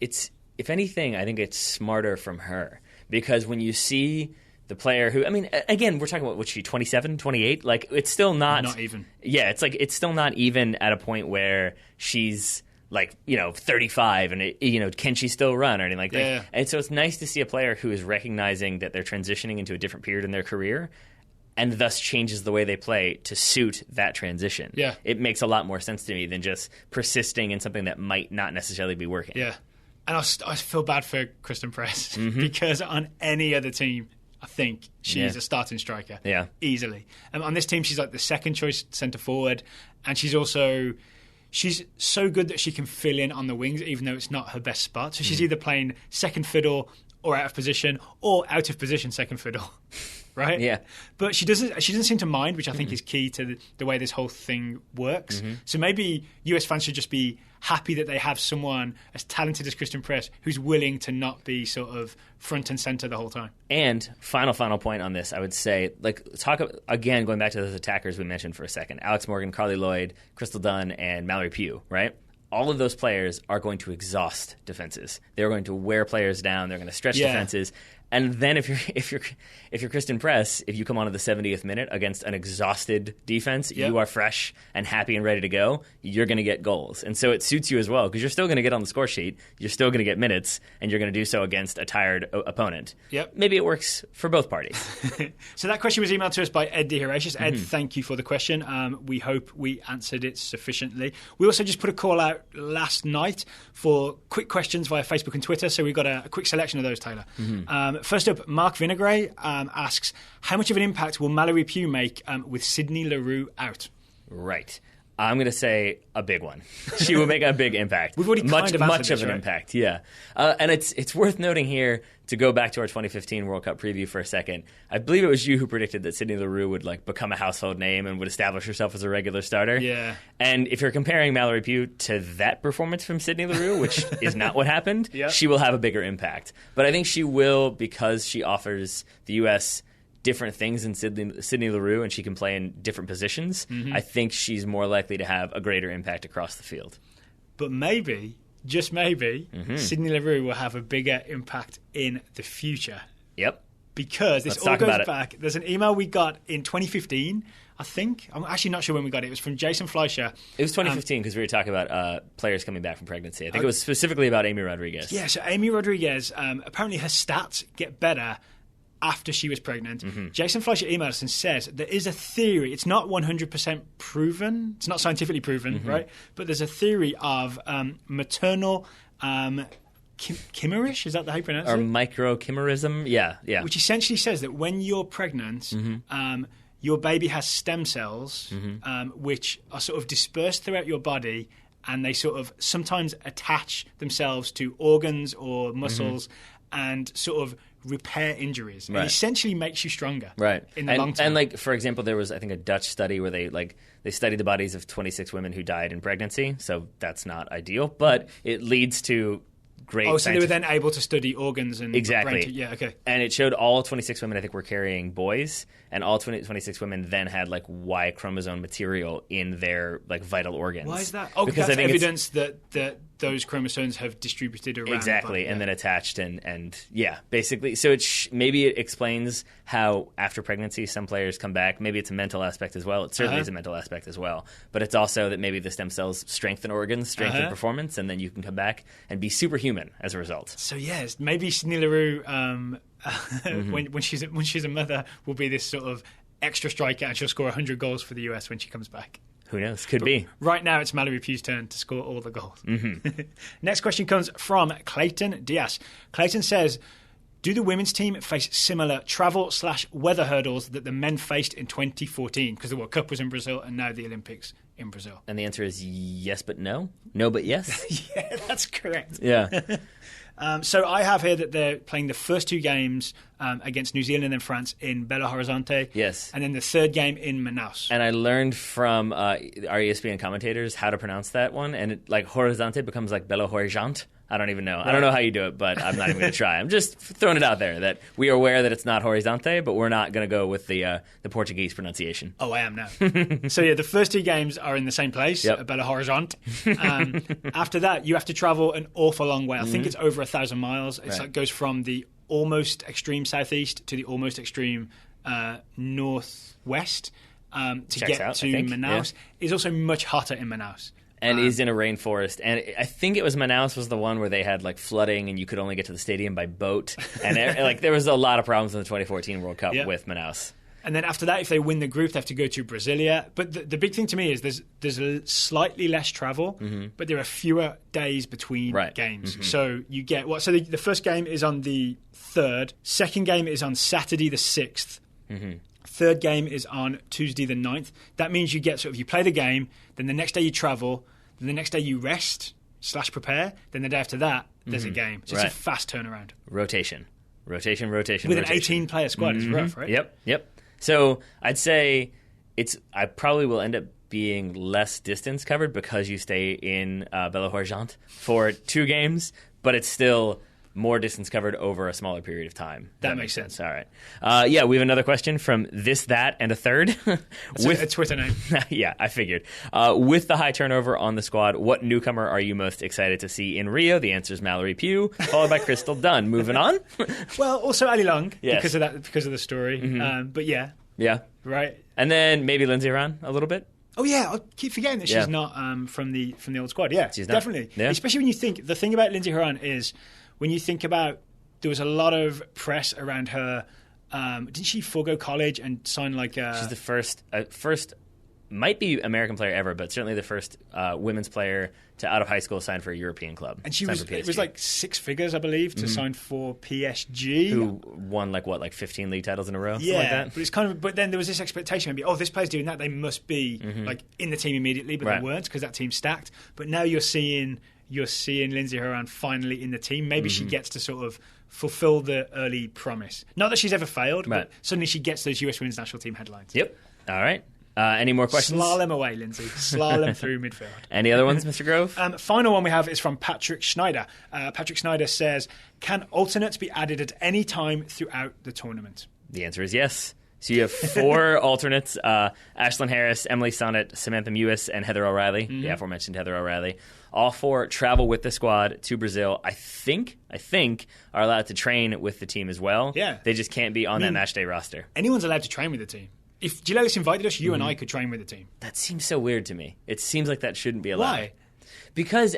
if anything, I think it's smarter from her, because when you see the player who, I mean, again, we're talking about, what's she, 27, 28? Like, it's still not even. Yeah, it's like, it's still not even at a point where she's like, 35 and, can she still run or anything like that? Yeah. And so it's nice to see a player who is recognizing that they're transitioning into a different period in their career and thus changes the way they play to suit that transition. Yeah. It makes a lot more sense to me than just persisting in something that might not necessarily be working. Yeah. And I feel bad for Kristen Press because on any other team, I think she's a starting striker. Yeah. Easily. On this team, she's like the second choice centre forward. And she's so good that she can fill in on the wings, even though it's not her best spot. So she's either playing second fiddle or out of position, or out of position second fiddle. Right? Yeah. But she doesn't seem to mind, which I think is key to the way this whole thing works. So maybe US fans should just be happy that they have someone as talented as Kristen Press who's willing to not be sort of front and center the whole time. And final point on this, I would say, talk again, going back to those attackers we mentioned for a second, Alex Morgan, Carly Lloyd, Crystal Dunn, and Mallory Pugh, right? All of those players are going to exhaust defenses. They're going to wear players down. They're going to stretch defenses. And then if you're Kristen Press, if you come on to the 70th minute against an exhausted defense, you are fresh and happy and ready to go, you're going to get goals. And so it suits you as well because you're still going to get on the score sheet, you're still going to get minutes, and you're going to do so against a tired opponent. Yep. Maybe it works for both parties. So that question was emailed to us by Ed De Horatius. Ed, thank you for the question. We hope we answered it sufficiently. We also just put a call out last night for quick questions via Facebook and Twitter, so we've got a quick selection of those, Taylor. First up, Mark Vinegray asks, how much of an impact will Mallory Pugh make with Sydney Leroux out? Right. I'm going to say a big one. She will make a big impact. We've already much an impact, yeah. And it's worth noting here, to go back to our 2015 World Cup preview for a second, I believe it was you who predicted that Sydney Leroux would become a household name and would establish herself as a regular starter. Yeah. And if you're comparing Mallory Pugh to that performance from Sydney Leroux, which is not what happened, she will have a bigger impact. But I think she will because she offers the U.S. different things in Sydney Leroux, and she can play in different positions. I think she's more likely to have a greater impact across the field. But maybe, just maybe, Sydney Leroux will have a bigger impact in the future. Yep. Because this all goes back. There's an email we got in 2015, I think. I'm actually not sure when we got it. It was from Jason Fleischer. It was 2015 because we were talking about players coming back from pregnancy. I think it was specifically about Amy Rodriguez. Yeah, so Amy Rodriguez, apparently her stats get better after she was pregnant. Jason Fleischer emailed us and says there is a theory. It's not 100% proven. It's not scientifically proven, right? But there's a theory of maternal chimerish. Is that how you pronounce it? Or microchimerism. Yeah. Which essentially says that when you're pregnant, your baby has stem cells which are sort of dispersed throughout your body, and they sort of sometimes attach themselves to organs or muscles and sort of repair injuries. It essentially makes you stronger in the long term. And for example, there was, I think, a Dutch study where they studied the bodies of 26 women who died in pregnancy, so that's not ideal, but it leads to great so they were then able to study organs and exactly. brain yeah, okay. And it showed all 26 women, I think, were carrying boys, and all 26 women then had Y chromosome material in their vital organs. Why is that? Because that's evidence that those chromosomes have distributed around. Exactly, and then attached and basically. So maybe it explains how after pregnancy some players come back. Maybe it's a mental aspect as well. It certainly is a mental aspect as well. But it's also that maybe the stem cells strengthen organs, strengthen performance, and then you can come back and be superhuman as a result. So yes, maybe Sydney Leroux, when she's a mother, will be this sort of extra striker, and she'll score 100 goals for the US when she comes back. Who knows? Could be. Right now, it's Mallory Pugh's turn to score all the goals. Next question comes from Clayton Diaz. Clayton says, do the women's team face similar travel/weather hurdles that the men faced in 2014? Because the World Cup was in Brazil and now the Olympics in Brazil. And the answer is yes, but no. No, but yes. Yeah, that's correct. Yeah. So I have here that they're playing the first two games against New Zealand and France in Belo Horizonte. Yes. And then the third game in Manaus. And I learned from our ESPN commentators how to pronounce that one. And Horizonte becomes Belo Horizonte. I don't even know. Right. I don't know how you do it, but I'm not even going to try. I'm just throwing it out there that we are aware that it's not Horizonte, but we're not going to go with the Portuguese pronunciation. Oh, I am now. So, the first two games are in the same place, Belo Horizonte. After that, you have to travel an awful long way. I think it's over 1,000 miles. It goes from the almost extreme southeast to the almost extreme northwest to get to Manaus. It's also much hotter in Manaus. And is in a rainforest. And I think it was Manaus was the one where they had like flooding and you could only get to the stadium by boat. And like there was a lot of problems in the 2014 World Cup with Manaus. And then after that, if they win the group, they have to go to Brasilia. But the big thing to me is there's a slightly less travel, but there are fewer days between games. So you get so the first game is on the 3rd. Second game is on Saturday the 6th. Third game is on Tuesday the 9th. That means you get you play the game, then the next day you travel, then the next day you rest / prepare, then the day after that there's a game. So it's a fast turnaround. Rotation. With an 18-player squad is rough, right? Yep. So I'd say I probably will end up being less distance covered because you stay in Belo Horizonte for 2 games, but it's still more distance covered over a smaller period of time. That makes sense. All right. We have another question from This, That, and a Third. With a Twitter name. Yeah, I figured. With the high turnover on the squad, what newcomer are you most excited to see in Rio? The answer is Mallory Pugh, followed by Crystal Dunn. Moving on. Well, also Ali Long, because of the story. But yeah. Yeah. Right. And then maybe Lindsay Horan a little bit. Oh yeah, I keep forgetting that she's not from the old squad. Yeah, she's not. Definitely. Yeah. Especially when you think the thing about Lindsay Horan is when you think about there was a lot of press around her. Didn't she forego college and sign She's the first might be American player ever, but certainly the first women's player to out of high school sign for a European club. And it was like 6 figures, I believe, to sign for PSG. Who won like 15 league titles in a row? Yeah, like that? But it's but then there was this expectation, maybe, this player's doing that, they must be like in the team immediately, but they weren't because that team's stacked. But now you're seeing Lindsay Horan finally in the team. Maybe she gets to sort of fulfill the early promise. Not that she's ever failed, but suddenly she gets those US Women's National Team headlines. Yep. All right. Any more questions? Slalom away, Lindsay. Slalom through midfield. Any other ones, Mr. Grove? Final one we have is from Patrick Schneider. Patrick Schneider says, can alternates be added at any time throughout the tournament? The answer is yes. So you have 4 alternates, Ashlyn Harris, Emily Sonnet, Samantha Mewis, and Heather O'Reilly. The aforementioned Heather O'Reilly. All 4 travel with the squad to Brazil. I think are allowed to train with the team as well. Yeah. They just can't be on that match day roster. Anyone's allowed to train with the team. If Gilelis invited us, you and I could train with the team. That seems so weird to me. It seems like that shouldn't be allowed. Why? Because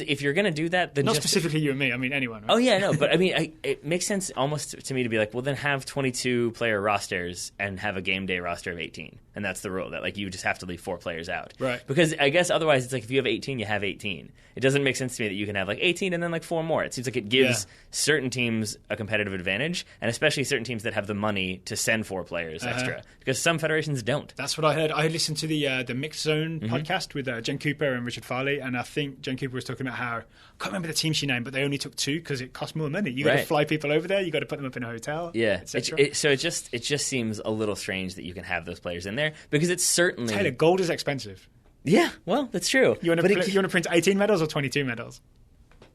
if you're going to do that, then not specifically you and me. I mean anyone. Right? Oh yeah, no, but I mean it makes sense almost to me to be like, well, then have 22 player rosters and have a game day roster of 18, and that's the rule that like you just have to leave 4 players out. Right. Because I guess otherwise it's like if you have 18, you have 18. It doesn't make sense to me that you can have like 18 and then like 4 more. It seems like it gives certain teams a competitive advantage, and especially certain teams that have the money to send 4 players extra, because some federations don't. That's what I heard. I listened to the Mixed Zone podcast with Jen Cooper and Richard Farley, and I think Jen Cooper was talking about how I can't remember the team she named, but they only took 2 because it cost more money. You got to fly people over there. You got to put them up in a hotel. Yeah. So it just seems a little strange that you can have those players in there, because it's certainly Taylor, gold is expensive. Yeah, well, that's true. You want to print 18 medals or 22 medals?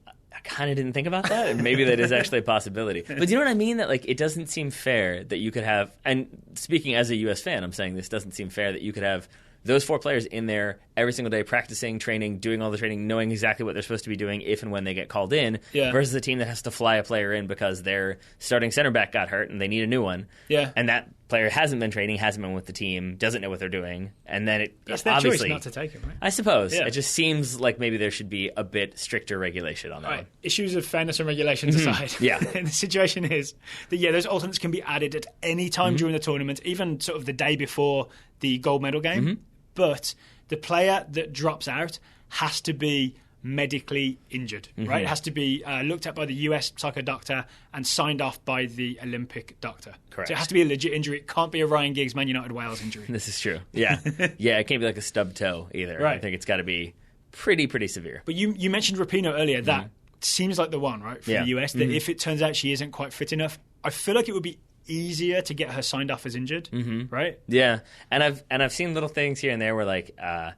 I kind of didn't think about that. Maybe that is actually a possibility. But do you know what I mean? That like it doesn't seem fair that you could have. And speaking as a U.S. fan, I'm saying this doesn't seem fair that you could have those 4 players in there every single day, practicing, training, doing all the training, knowing exactly what they're supposed to be doing if and when they get called in, versus a team that has to fly a player in because their starting center back got hurt and they need a new one. Yeah. And that player hasn't been training, hasn't been with the team, doesn't know what they're doing, and then that's their choice not to take him, right? I suppose. Yeah. It just seems like maybe there should be a bit stricter regulation on that one. Issues of fairness and regulations aside, and the situation is that those alternates can be added at any time during the tournament, even sort of the day before the gold medal game. But the player that drops out has to be medically injured, right? It has to be looked at by the US soccer doctor and signed off by the Olympic doctor. Correct. So it has to be a legit injury. It can't be a Ryan Giggs Man United Wales injury. This is true. Yeah. Yeah, it can't be like a stub toe either. Right. I think it's got to be pretty severe. But you mentioned Rapinoe earlier. That seems like the one, right, for the US, that if it turns out she isn't quite fit enough, I feel like it would be easier to get her signed off as injured, right? Yeah, and I've seen little things here and there where like I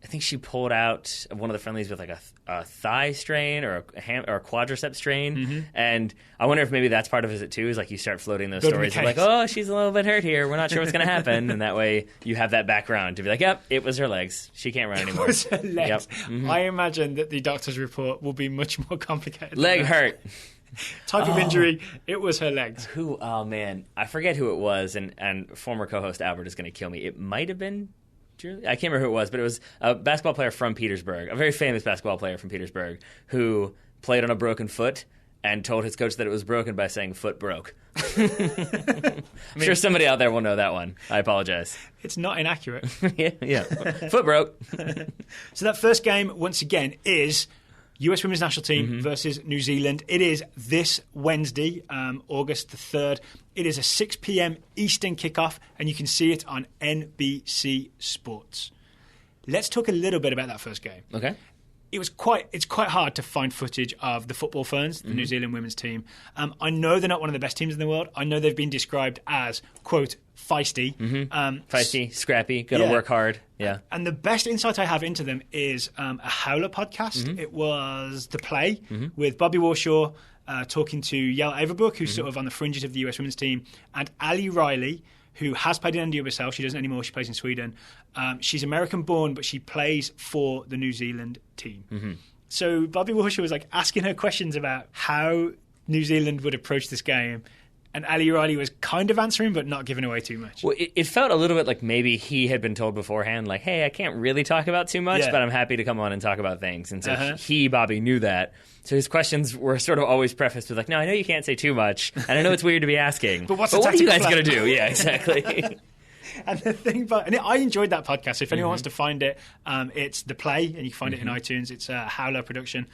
think she pulled out one of the friendlies with like a thigh strain or a quadricep strain, and I wonder if maybe that's part of it too. Is like you start floating those stories of like, oh, she's a little bit hurt here. We're not sure what's going to happen, and that way you have that background to be like, yep, it was her legs. She can't run anymore. It was her legs. Yep. I imagine that the doctor's report will be much more complicated. Leg hurt. Type of injury, it was her legs. Oh man, I forget who it was, and former co-host Albert is going to kill me. It might have been I can't remember who it was, but it was a basketball player from Petersburg, a very famous basketball player from Petersburg, who played on a broken foot and told his coach that it was broken by saying foot broke. I'm sure somebody out there will know that one. I apologize. It's not inaccurate. yeah. Foot broke. So that first game, once again, is US Women's National Team versus New Zealand. It is this Wednesday, August the 3rd. It is a 6 p.m. Eastern kickoff, and you can see it on NBC Sports. Let's talk a little bit about that first game. Okay. It's quite hard to find footage of the football ferns, the New Zealand women's team. I know they're not one of the best teams in the world. I know they've been described as, quote, feisty. Feisty, scrappy, got to work hard. Yeah. And the best insight I have into them is a Howler podcast. It was The Play with Bobby Warshaw talking to Yael Averbuch, who's sort of on the fringes of the US women's team, and Ali Riley, who has played in NWSL. She doesn't anymore. She plays in Sweden. She's American-born, but she plays for the New Zealand team. So Bobby Warshaw was asking her questions about how New Zealand would approach this game, and Ali Riley was kind of answering, but not giving away too much. Well, it felt a little bit like maybe he had been told beforehand, like, hey, I can't really talk about too much, but I'm happy to come on and talk about things. And so Bobby, knew that. So his questions were sort of always prefaced with, like, no, I know you can't say too much, and I know it's weird to be asking, but what are you guys going to do? Yeah, exactly. And the thing I enjoyed that podcast. So if anyone wants to find it, it's The Play, and you can find it in iTunes. It's a Howler production.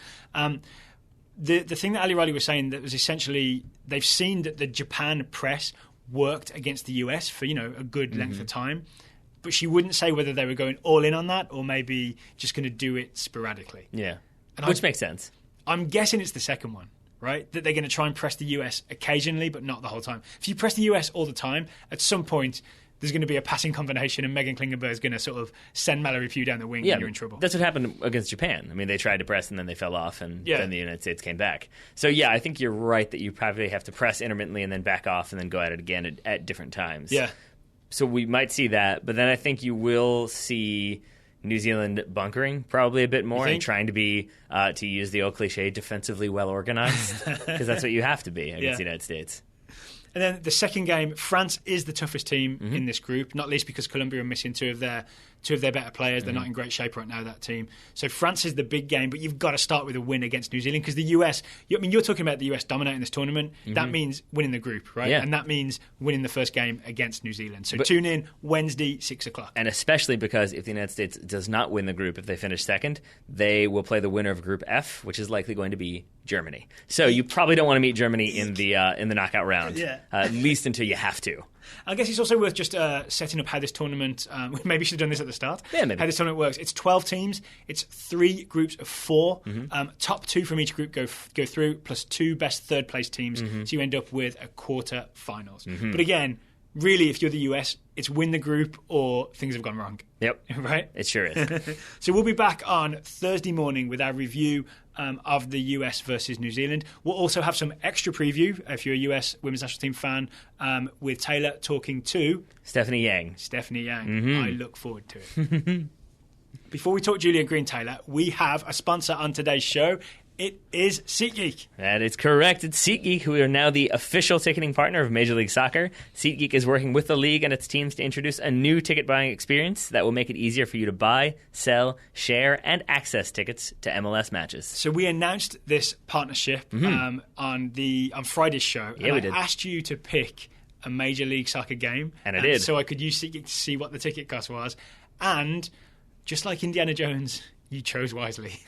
The thing that Ali Riley was saying, that was essentially they've seen that the Japan press worked against the US for a good length of time, but she wouldn't say whether they were going all in on that or maybe just going to do it sporadically. Yeah, which makes sense. I'm guessing it's the second one, right? That they're going to try and press the US occasionally, but not the whole time. If you press the US all the time, at some point there's going to be a passing combination and Megan Klingenberg is going to sort of send Mallory Pugh down the wing and you're in trouble. That's what happened against Japan. I mean, they tried to press and then they fell off and then the United States came back. So, yeah, I think you're right that you probably have to press intermittently and then back off and then go at it again at different times. Yeah. So we might see that, but then I think you will see New Zealand bunkering probably a bit more and trying to be, to use the old cliche, defensively well organized, because that's what you have to be against the United States. And then the second game, France is the toughest team in this group, not least because Colombia are missing two of their better players. They're not in great shape right now, that team. So France is the big game, but you've got to start with a win against New Zealand because the US, you're talking about the US dominating this tournament. That means winning the group, right? Yeah. And that means winning the first game against New Zealand. So tune in Wednesday, 6 o'clock. And especially because if the United States does not win the group, if they finish second, they will play the winner of Group F, which is likely going to be Germany. So you probably don't want to meet Germany in the knockout round, at least until you have to. I guess it's also worth just setting up how this tournament, maybe we should have done this at the start, how this tournament works. It's 12 teams, it's 3 groups of 4. Top 2 from each group go through, plus 2 best third-place teams, so you end up with a quarter-finals. But again, really, if you're the US, it's win the group or things have gone wrong. Yep. Right? It sure is. So we'll be back on Thursday morning with our review of the US versus New Zealand. We'll also have some extra preview, if you're a US Women's National Team fan, with Taylor talking to Stephanie Yang. I look forward to it. Before we talk Julian Green, Taylor, we have a sponsor on today's show. It is SeatGeek. That is correct. It's SeatGeek, who are now the official ticketing partner of Major League Soccer. SeatGeek is working with the league and its teams to introduce a new ticket buying experience that will make it easier for you to buy, sell, share, and access tickets to MLS matches. So we announced this partnership on Friday's show. Yeah, we did. I asked you to pick a Major League Soccer game. And I did. So I could use SeatGeek to see what the ticket cost was. And just like Indiana Jones, you chose wisely.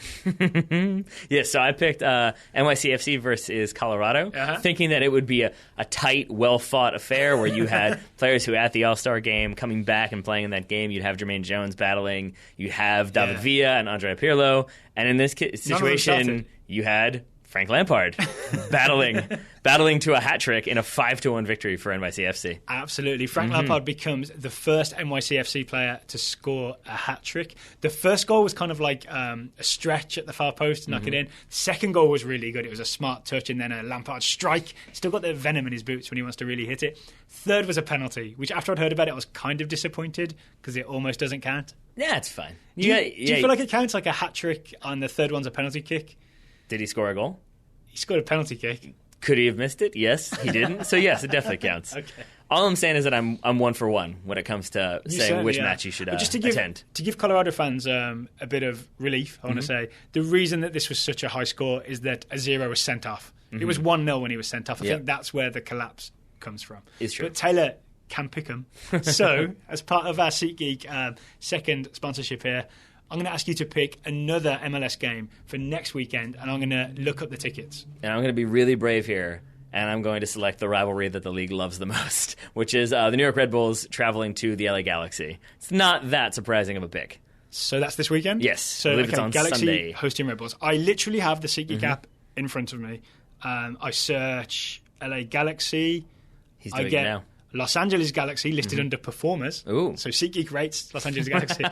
Yeah, so I picked NYCFC versus Colorado, thinking that it would be a tight, well-fought affair where you had players who at the All-Star game coming back and playing in that game. You'd have Jermaine Jones battling. You'd have David Villa and Andrea Pirlo. And in this situation, you had Frank Lampard battling to a hat trick in a 5-1 victory for NYCFC. Absolutely. Frank Lampard becomes the first NYCFC player to score a hat trick. The first goal was kind of like a stretch at the far post to knock it in. The second goal was really good. It was a smart touch and then a Lampard strike. Still got the venom in his boots when he wants to really hit it. Third was a penalty, which after I'd heard about it, I was kind of disappointed because it almost doesn't count. Yeah, it's fine. Do you feel like it counts like a hat trick and the third one's a penalty kick? Did he score a goal? He scored a penalty kick. Could he have missed it? Yes, he didn't. So yes, it definitely counts. Okay. All I'm saying is that I'm 1 for 1 when it comes to saying which match you should attend. To give Colorado fans a bit of relief, I want to say, the reason that this was such a high score is that Azero was sent off. It was 1-0 when he was sent off. I think that's where the collapse comes from. It's true. But Taylor can pick them. So, as part of our SeatGeek second sponsorship here, I'm going to ask you to pick another MLS game for next weekend, and I'm going to look up the tickets. And I'm going to be really brave here. And I'm going to select the rivalry that the league loves the most, which is the New York Red Bulls traveling to the LA Galaxy. It's not that surprising of a pick. So that's this weekend? Yes. So it's on Galaxy Sunday. Hosting Red Bulls. I literally have the SeatGeek app in front of me. I search LA Galaxy. He's doing it now. Los Angeles Galaxy listed under performers. Ooh. So SeatGeek rates Los Angeles Galaxy.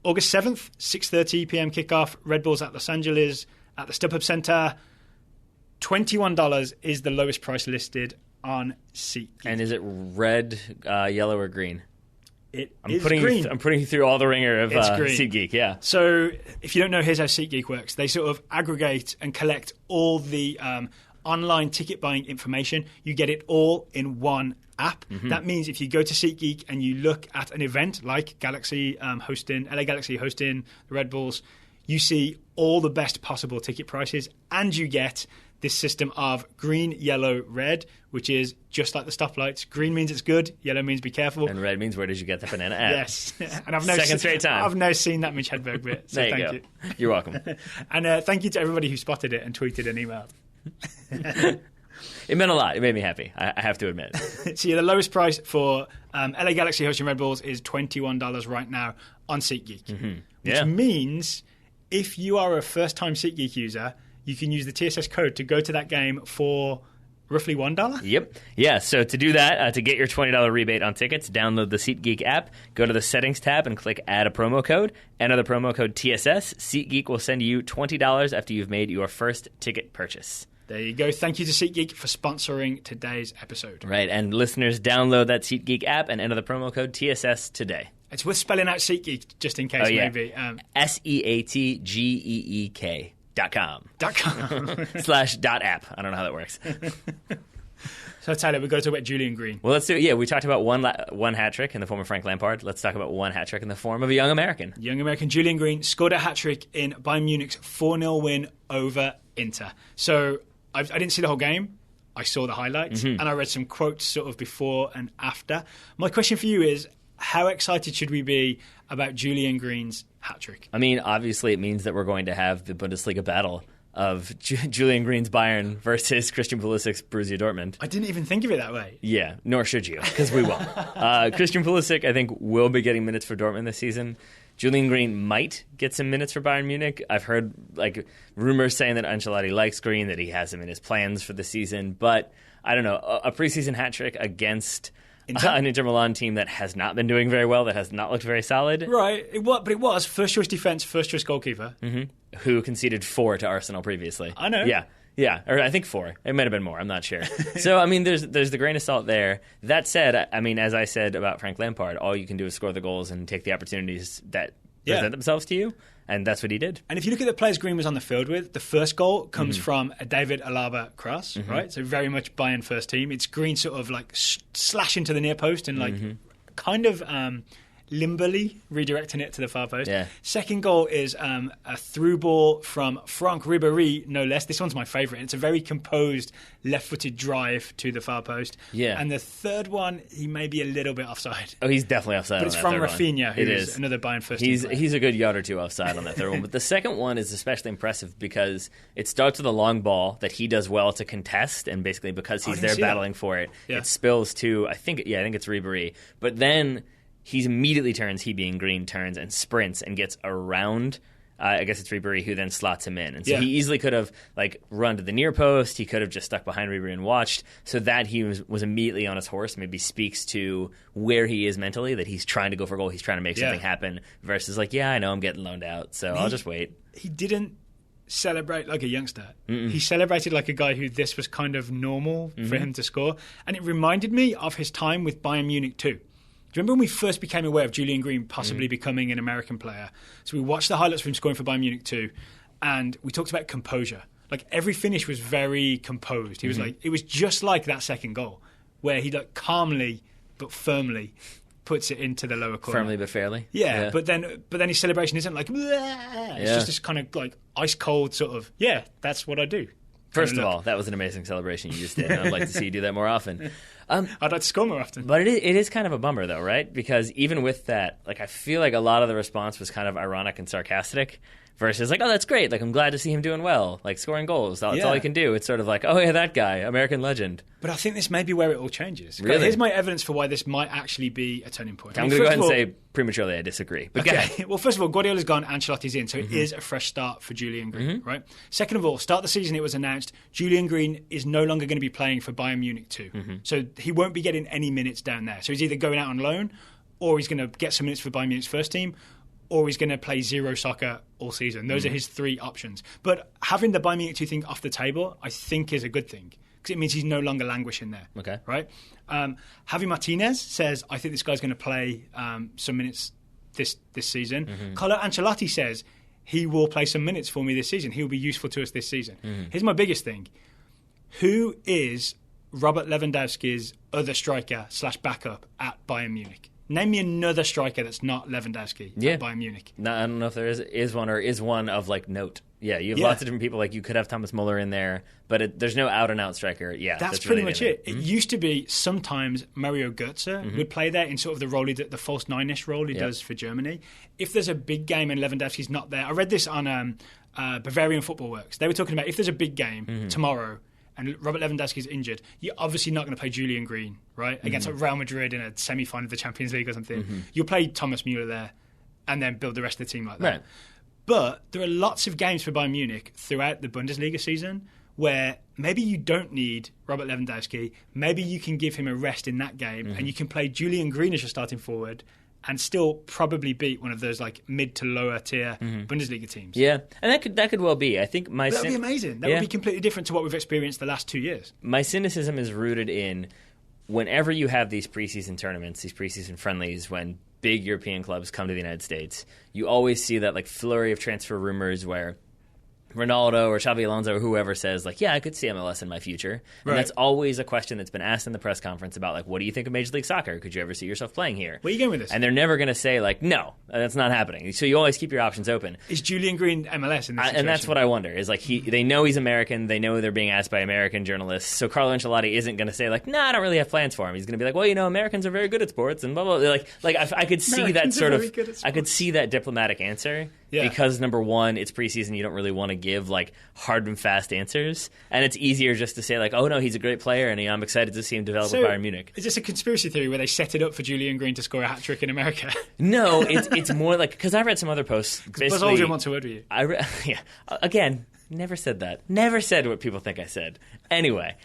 August 7th, 6:30 p.m. kickoff. Red Bulls at Los Angeles at the StubHub Center. $21 is the lowest price listed on SeatGeek. And is it red, yellow, or green? I'm green. I'm putting you through all the ringer of SeatGeek, yeah. So if you don't know, here's how SeatGeek works. They sort of aggregate and collect all the online ticket buying information. You get it all in one app. That means if you go to SeatGeek and you look at an event like LA Galaxy hosting the Red Bulls, you see all the best possible ticket prices, and you get this system of green, yellow, red, which is just like the stoplights. Green means it's good, yellow means be careful. And red means where did you get the banana at? Yes. And Second straight time. I've now seen that Mitch Hedberg bit, so there you thank you. You're welcome. And thank you to everybody who spotted it and tweeted and emailed. It meant a lot. It made me happy, I have to admit. So the lowest price for LA Galaxy hosting Red Bulls is $21 right now on SeatGeek, which means if you are a first-time SeatGeek user, you can use the TSS code to go to that game for roughly $1. Yep. Yeah, so to do that, to get your $20 rebate on tickets, download the SeatGeek app, go to the Settings tab and click Add a Promo Code. Enter the promo code TSS. SeatGeek will send you $20 after you've made your first ticket purchase. There you go. Thank you to SeatGeek for sponsoring today's episode. Right, and listeners, download that SeatGeek app and enter the promo code TSS today. It's worth spelling out SeatGeek just in case, maybe. SeatGeek.com. /.app. I don't know how that works. So, Tyler, we've got to talk about Julian Green. Well, let's do it. Yeah, we talked about one hat trick in the form of Frank Lampard. Let's talk about one hat trick in the form of a young American. Young American Julian Green scored a hat trick in Bayern Munich's 4-0 win over Inter. So, I didn't see the whole game. I saw the highlights, and I read some quotes sort of before and after. My question for you is, how excited should we be about Julian Green's hat trick? I mean, obviously it means that we're going to have the Bundesliga battle of Julian Green's Bayern versus Christian Pulisic's Borussia Dortmund. I didn't even think of it that way. Yeah, nor should you, because we won't. Christian Pulisic, I think, will be getting minutes for Dortmund this season. Julian Green might get some minutes for Bayern Munich. I've heard rumors saying that Ancelotti likes Green, that he has him in his plans for the season. But I don't know, a preseason hat trick against an Inter Milan team that has not been doing very well, that has not looked very solid. Right, it was first choice defense, first choice goalkeeper. Who conceded 4 to Arsenal previously. I know. Yeah, or I think 4. It might have been more. I'm not sure. So, I mean, there's the grain of salt there. That said, I mean, as I said about Frank Lampard, all you can do is score the goals and take the opportunities that present themselves to you, and that's what he did. And if you look at the players Green was on the field with, the first goal comes from a David Alaba cross, right? So very much Bayern first team. It's Green sort of like slash into the near post and kind of limbally redirecting it to the far post. Yeah. Second goal is a through ball from Franck Ribéry, no less. This one's my favourite. It's a very composed left-footed drive to the far post. Yeah. And the third one, he may be a little bit offside. Oh, he's definitely offside. But it's from Rafinha, who is another Bayern first team player. He's a good yard or two offside on that third one. But the second one is especially impressive because it starts with a long ball that he does well to contest, and basically because he's there battling for it, it spills to I think it's Ribéry. But then he immediately turns, he being Green, turns and sprints and gets around. I guess it's Ribéry who then slots him in. And so he easily could have run to the near post. He could have just stuck behind Ribéry and watched. So that he was immediately on his horse maybe speaks to where he is mentally, that he's trying to go for a goal. He's trying to make something happen versus I know I'm getting loaned out, so I'll just wait. He didn't celebrate like a youngster. He celebrated like a guy who this was kind of normal for him to score. And it reminded me of his time with Bayern Munich too. Do you remember when we first became aware of Julian Green possibly becoming an American player? So we watched the highlights of him scoring for Bayern Munich too, and we talked about composure. Like every finish was very composed. He was it was just like that second goal. where he like calmly but firmly puts it into the lower corner. Firmly but fairly. Yeah. But then his celebration isn't like, it's just this kind of like ice cold sort of, that's what I do. First of all, that was an amazing celebration you just did. And I'd like to see you do that more often. I'd like to score more often. But it is kind of a bummer, though, right? Because even with that, like I feel like a lot of the response was kind of ironic and sarcastic versus like, oh, that's great. Like, I'm glad to see him doing well, like scoring goals. That's all he can do. It's sort of like, oh, yeah, that guy, American legend. But I think this may be where it all changes. Really? Here's my evidence for why this might actually be a turning point. I'm going to go ahead and say prematurely I disagree. But okay. Well, first of all, Guardiola's gone, Ancelotti's in, so it is a fresh start for Julian Green, right? Second of all, start the season, it was announced Julian Green is no longer going to be playing for Bayern Munich 2. So he won't be getting any minutes down there. So he's either going out on loan, or he's going to get some minutes for Bayern Munich's first team, or he's going to play zero soccer all season. Those are his three options. But having the Bayern Munich 2 thing off the table, I think is a good thing, because it means he's no longer languishing there. Okay. Right? Javi Martinez says, I think this guy's going to play some minutes this season. Carlo Ancelotti says, he will play some minutes for me this season. He will be useful to us this season. Here's my biggest thing. Who is Robert Lewandowski's other striker / backup at Bayern Munich? Name me another striker that's not Lewandowski at Bayern Munich. No, I don't know if there is one or is one of like note. Yeah, you have lots of different people. Like you could have Thomas Muller in there, but there's no out-and-out striker. Yeah, that's pretty much it. It used to be sometimes Mario Götze would play there in sort of the role, the false nine-ish role he does for Germany. If there's a big game and Lewandowski's not there, I read this on Bavarian Football Works. They were talking about if there's a big game tomorrow and Robert Lewandowski's injured, you're obviously not going to play Julian Green, right? Against Real Madrid in a semi-final of the Champions League or something. You'll play Thomas Muller there and then build the rest of the team like that. Right. But there are lots of games for Bayern Munich throughout the Bundesliga season where maybe you don't need Robert Lewandowski. Maybe you can give him a rest in that game and you can play Julian Green as your starting forward and still probably beat one of those like mid to lower tier Bundesliga teams. Yeah, and that could well be. I think that would be amazing. That would be completely different to what we've experienced the last 2 years. My cynicism is rooted in whenever you have these preseason tournaments, these preseason friendlies, when big European clubs come to the United States, you always see that like flurry of transfer rumors where Ronaldo or Xabi Alonso or whoever says, like, yeah, I could see MLS in my future. And that's always a question that's been asked in the press conference about, like, what do you think of Major League Soccer? Could you ever see yourself playing here? Where are you going with this? And they're never going to say, like, no, that's not happening. So you always keep your options open. Is Julian Green MLS in this situation? And that's what I wonder, is, like, they know he's American. They know they're being asked by American journalists. So Carlo Ancelotti isn't going to say, like, nah, I don't really have plans for him. He's going to be like, well, you know, Americans are very good at sports and blah, blah, blah. Like I could see that sort of, I could see that diplomatic answer. Yeah. Because, number one, it's preseason. You don't really want to give, like, hard and fast answers. And it's easier just to say, like, oh, no, he's a great player, and I'm excited to see him develop at Bayern Munich. Is this a conspiracy theory where they set it up for Julian Green to score a hat-trick in America? No, it's more like... Because I read some other posts. Buzz Aldrin wants a word with you. Yeah. Again, never said that. Never said what people think I said. Anyway...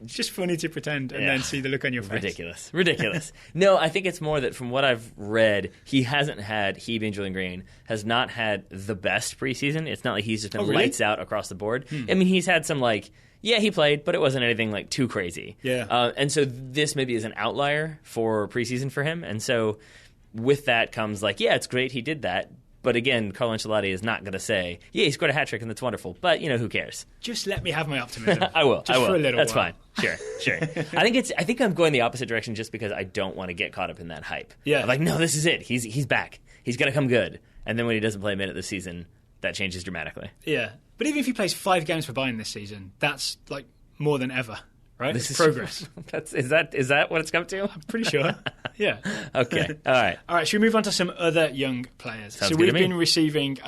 It's just funny to pretend and then see the look on your face. Ridiculous. No, I think it's more that from what I've read, he being Julian Green, has not had the best preseason. It's not like he's just been lights out across the board. I mean, he's had some like, yeah, he played, but it wasn't anything like too crazy. Yeah. And so this maybe is an outlier for preseason for him. And so with that comes like, yeah, it's great he did that. But again, Carlo Ancelotti is not going to say, yeah, he scored a hat-trick and that's wonderful. But, you know, who cares? Just let me have my optimism. I will. For a little That's while. fine. Sure. I think I'm going the opposite direction just because I don't want to get caught up in that hype. Yeah. I'm like, no, this is it. He's back. He's going to come good. And then when he doesn't play a minute this season, that changes dramatically. Yeah. But even if he plays 5 games for Bayern this season, that's like more than ever. Right? This is progress. Is that what it's come to? I'm pretty sure. Yeah. Okay. All right. Should we move on to some other young players? Sounds so good we've to me. been receiving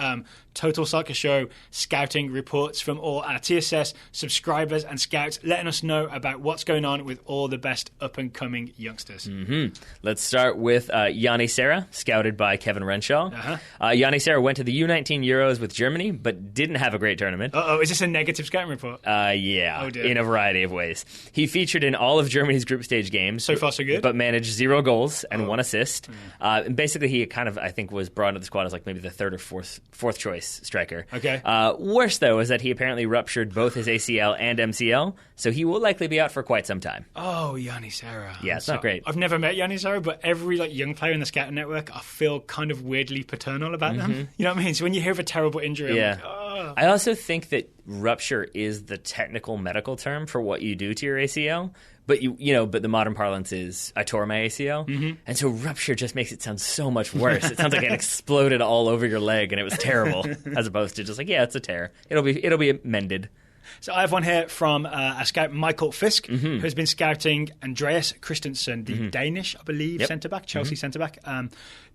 Total Soccer Show scouting reports from all our TSS subscribers and scouts, letting us know about what's going on with all the best up-and-coming youngsters. Let's start with Yanni Serra, scouted by Kevin Renshaw. Yanni Serra went to the U19 Euros with Germany, but didn't have a great tournament. Is this a negative scouting report? Yeah, oh, dear. In a variety of ways. He featured in all of Germany's group stage games. So far, so good. But managed 0 goals and 1 assist. And basically, he kind of, I think, was brought into the squad as like maybe the third or fourth choice striker. Okay. Worse, though, is that he apparently ruptured both his ACL and MCL, so he will likely be out for quite some time. Oh, Yanni Serra. Yeah, it's not great. I've never met Yanni Serra, but every like young player in the scouting network, I feel kind of weirdly paternal about them. You know what I mean? So when you hear of a terrible injury, I'm like, oh. I also think that rupture is the technical medical term for what you do to your ACL. But but the modern parlance is I tore my ACL, and so rupture just makes it sound so much worse. It sounds like it exploded all over your leg, and it was terrible, as opposed to just like, yeah, it's a tear. It'll be mended. So I have one here from a scout, Michael Fisk, who has been scouting Andreas Christensen, the Danish, I believe, centre-back, Chelsea centre-back.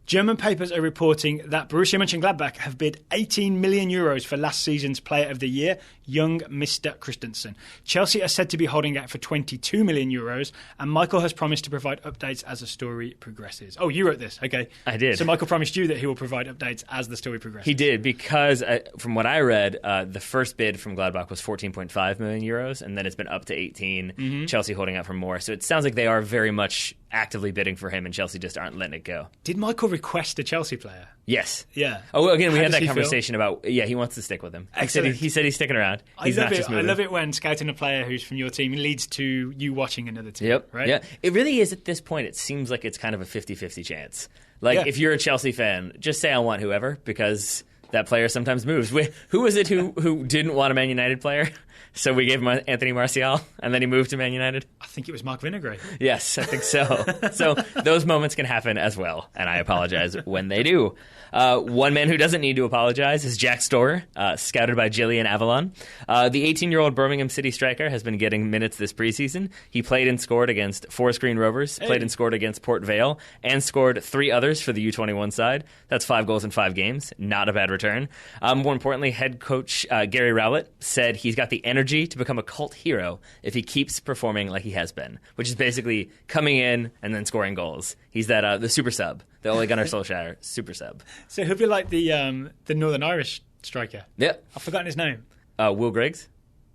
German papers are reporting that Borussia Mönchengladbach have bid 18 million euros for last season's Player of the Year, young Mr. Christensen. Chelsea are said to be holding out for 22 million euros, and Michael has promised to provide updates as the story progresses. Oh, you wrote this. Okay. I did. So Michael promised you that he will provide updates as the story progresses. He did, because from what I read, the first bid from Gladbach was 14.5 million euros, and then it's been up to 18. Chelsea holding out for more. So it sounds like they are very much actively bidding for him, and Chelsea just aren't letting it go. Did Michael request a Chelsea player? Yes. Yeah. Oh, well, again, we How had does that he conversation about, he wants to stick with him. Excellent. He said he's sticking around. He's not just moving. I love it when scouting a player who's from your team leads to you watching another team. Yep. Right? Yeah. It really is at this point. It seems like it's kind of a 50-50 chance. Like, if you're a Chelsea fan, just say I want whoever, because that player sometimes moves. Who was it who didn't want a Man United player? So we gave him Anthony Martial, and then he moved to Man United? I think it was Mark Vinegray. Yes, I think so. So those moments can happen as well, and I apologize when they do. One man who doesn't need to apologize is Jack Storer, scouted by Gillian Avalon. The 18-year-old Birmingham City striker has been getting minutes this preseason. He played and scored against Forest Green Rovers, played and scored against Port Vale, and scored 3 others for the U21 side. That's 5 goals in 5 games. Not a bad return. More importantly, head coach Gary Rowlett said he's got the energy to become a cult hero if he keeps performing like he has been, which is basically coming in and then scoring goals. He's that the super sub, the Ole Gunnar Solskjaer super sub. So he'll be like the Northern Irish striker. Yeah. I've forgotten his name. Will Griggs?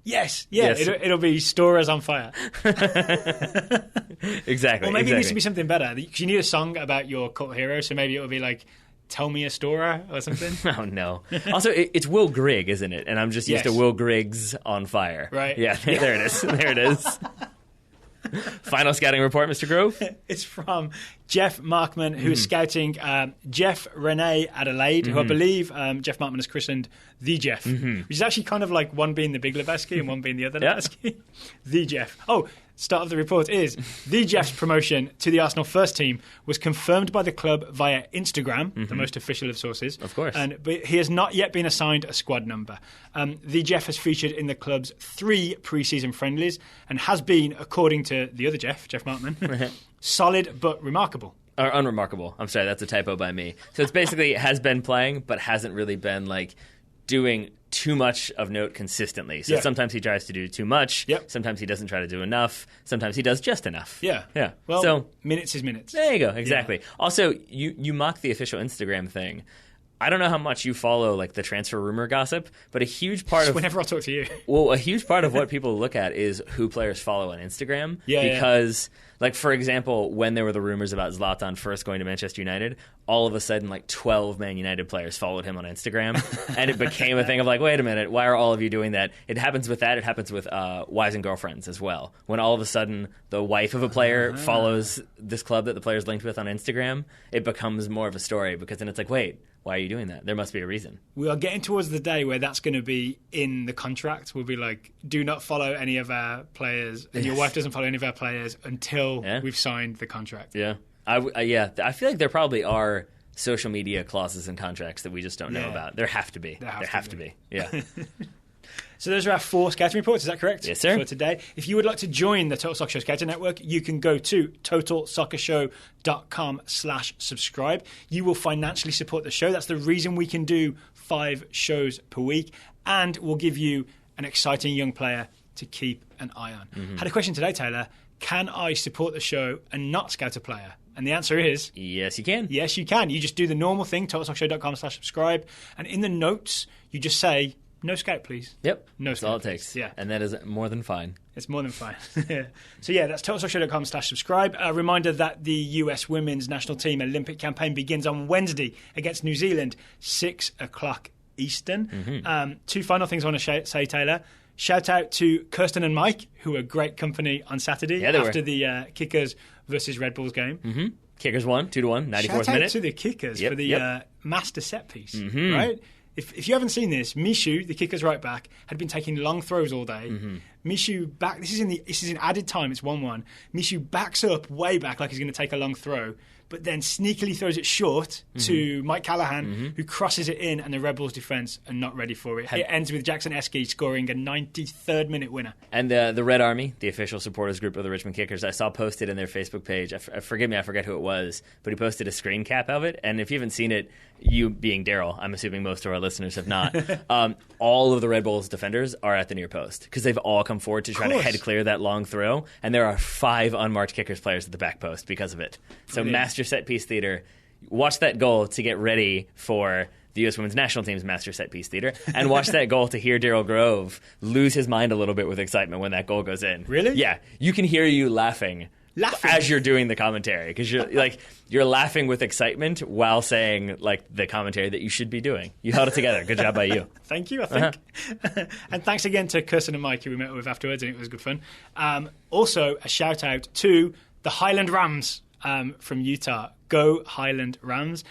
Yes. Yeah. Yes. It'll be Storers on fire. Exactly. Or maybe it needs to be something better, because you need a song about your cult hero, so maybe it'll be like Tell Me a Storer or something. Oh, no. Also, it's Will Grigg, isn't it? And I'm just used to Will Griggs on fire. Right. Yeah, there it is. There it is. Final scouting report, Mr. Grove? It's from Jeff Markman, who is scouting Jeff Rene Adelaide, who I believe Jeff Markman has christened The Jeff, which is actually kind of like one being the Big Lebowski and one being the other Lebowski. The Jeff. Oh, start of the report is The Jeff's promotion to the Arsenal first team was confirmed by the club via Instagram, the most official of sources. Of course. But he has not yet been assigned a squad number. The Jeff has featured in the club's 3 pre-season friendlies and has been, according to the other Jeff Markman, solid but remarkable. Or unremarkable. I'm sorry, that's a typo by me. So it's basically has been playing, but hasn't really been like doing too much of note consistently. So sometimes he tries to do too much. Sometimes he doesn't try to do enough. Sometimes he does just enough. Yeah. Well, so, minutes is minutes. There you go. Exactly. Yeah. Also, you mock the official Instagram thing. I don't know how much you follow like the transfer rumor gossip, but a huge part of whenever I talk to you, a huge part of what people look at is who players follow on Instagram. Because like, for example, when there were the rumors about Zlatan first going to Manchester United, all of a sudden like 12 Man United players followed him on Instagram, and it became a thing of like, wait a minute, why are all of you doing that? It happens with that. It happens with wives and girlfriends as well. When all of a sudden the wife of a player follows this club that the player's linked with on Instagram, it becomes more of a story, because then it's like, wait, why are you doing that? There must be a reason. We are getting towards the day where that's going to be in the contract. We'll be like, do not follow any of our players, and your wife doesn't follow any of our players until we've signed the contract. Yeah. I feel like there probably are social media clauses and contracts that we just don't know about. There have to be. There have to be. Yeah. So those are our 4 scouting reports, is that correct? Yes, sir. For today. If you would like to join the Total Soccer Show Scouting Network, you can go to totalsoccershow.com/subscribe. You will financially support the show. That's the reason we can do 5 shows per week, and we'll give you an exciting young player to keep an eye on. Had a question today, Taylor. Can I support the show and not scout a player? And the answer is... yes, you can. Yes, you can. You just do the normal thing, totalsoccershow.com/subscribe, and in the notes, you just say... no scout, please. Yep. No That's scout, all it takes. Yeah. And that is more than fine. It's more than fine. So, that's totalsoccershow.com/subscribe. A reminder that the US women's national team Olympic campaign begins on Wednesday against New Zealand, 6 o'clock Eastern. 2 final things I want to say, Taylor. Shout out to Kirsten and Mike, who were great company on Saturday after the Kickers versus Red Bulls game. Kickers won, 2-1, 94th minute. Shout out to the Kickers for the master set piece, right? if you haven't seen this, Mishu, the kicker's right back, had been taking long throws all day. Mishu back. This is in added time. It's 1-1. Mishu backs up way back like he's going to take a long throw, but then sneakily throws it short to Mike Callahan, who crosses it in, and the Rebels' defence are not ready for it. It ends with Jackson Eske scoring a 93rd minute winner. And the Red Army, the official supporters group of the Richmond Kickers, I saw posted in their Facebook page. Forgive me, I forget who it was, but he posted a screen cap of it. And if you haven't seen it, you being Daryl, I'm assuming most of our listeners have not. All of the Red Bulls defenders are at the near post because they've all come forward to try to head clear that long throw. And there are 5 unmarked Kickers players at the back post because of it. So master set piece theater. Watch that goal to get ready for the U.S. Women's National Team's master set piece theater, and watch that goal to hear Daryl Grove lose his mind a little bit with excitement when that goal goes in. Really? Yeah. You can hear you laughing as you're doing the commentary because you're laughing with excitement while saying the commentary that you should be doing. You held it together. Good job by you. Thank you, I think. And thanks again to Kirsten and Mike, who we met with afterwards, and it was good fun. Also, a shout out to the Highland Rams from Utah. Go Highland Rams.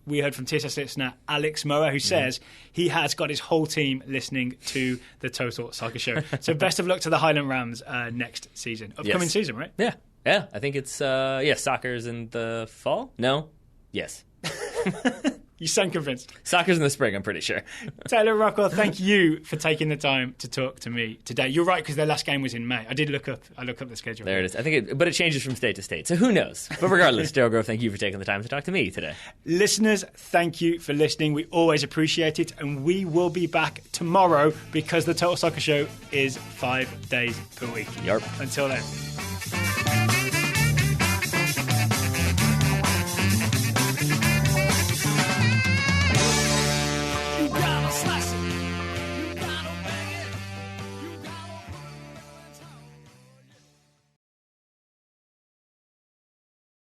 We heard from TSS listener Alex Moa, who says he has got his whole team listening to the Total Soccer Show. So best of luck to the Highland Rams next season. Upcoming season, right? Yeah. Yeah, I think it's, soccer's in the fall? No? Yes. You sound convinced. Soccer's in the spring, I'm pretty sure. Taylor Rockwell, thank you for taking the time to talk to me today. You're right, because their last game was in May. I looked up the schedule. There it is. I think but it changes from state to state, so who knows? But regardless, Daryl Grove, thank you for taking the time to talk to me today. Listeners, thank you for listening. We always appreciate it, and we will be back tomorrow because the Total Soccer Show is 5 days per week. Yarp. Until then.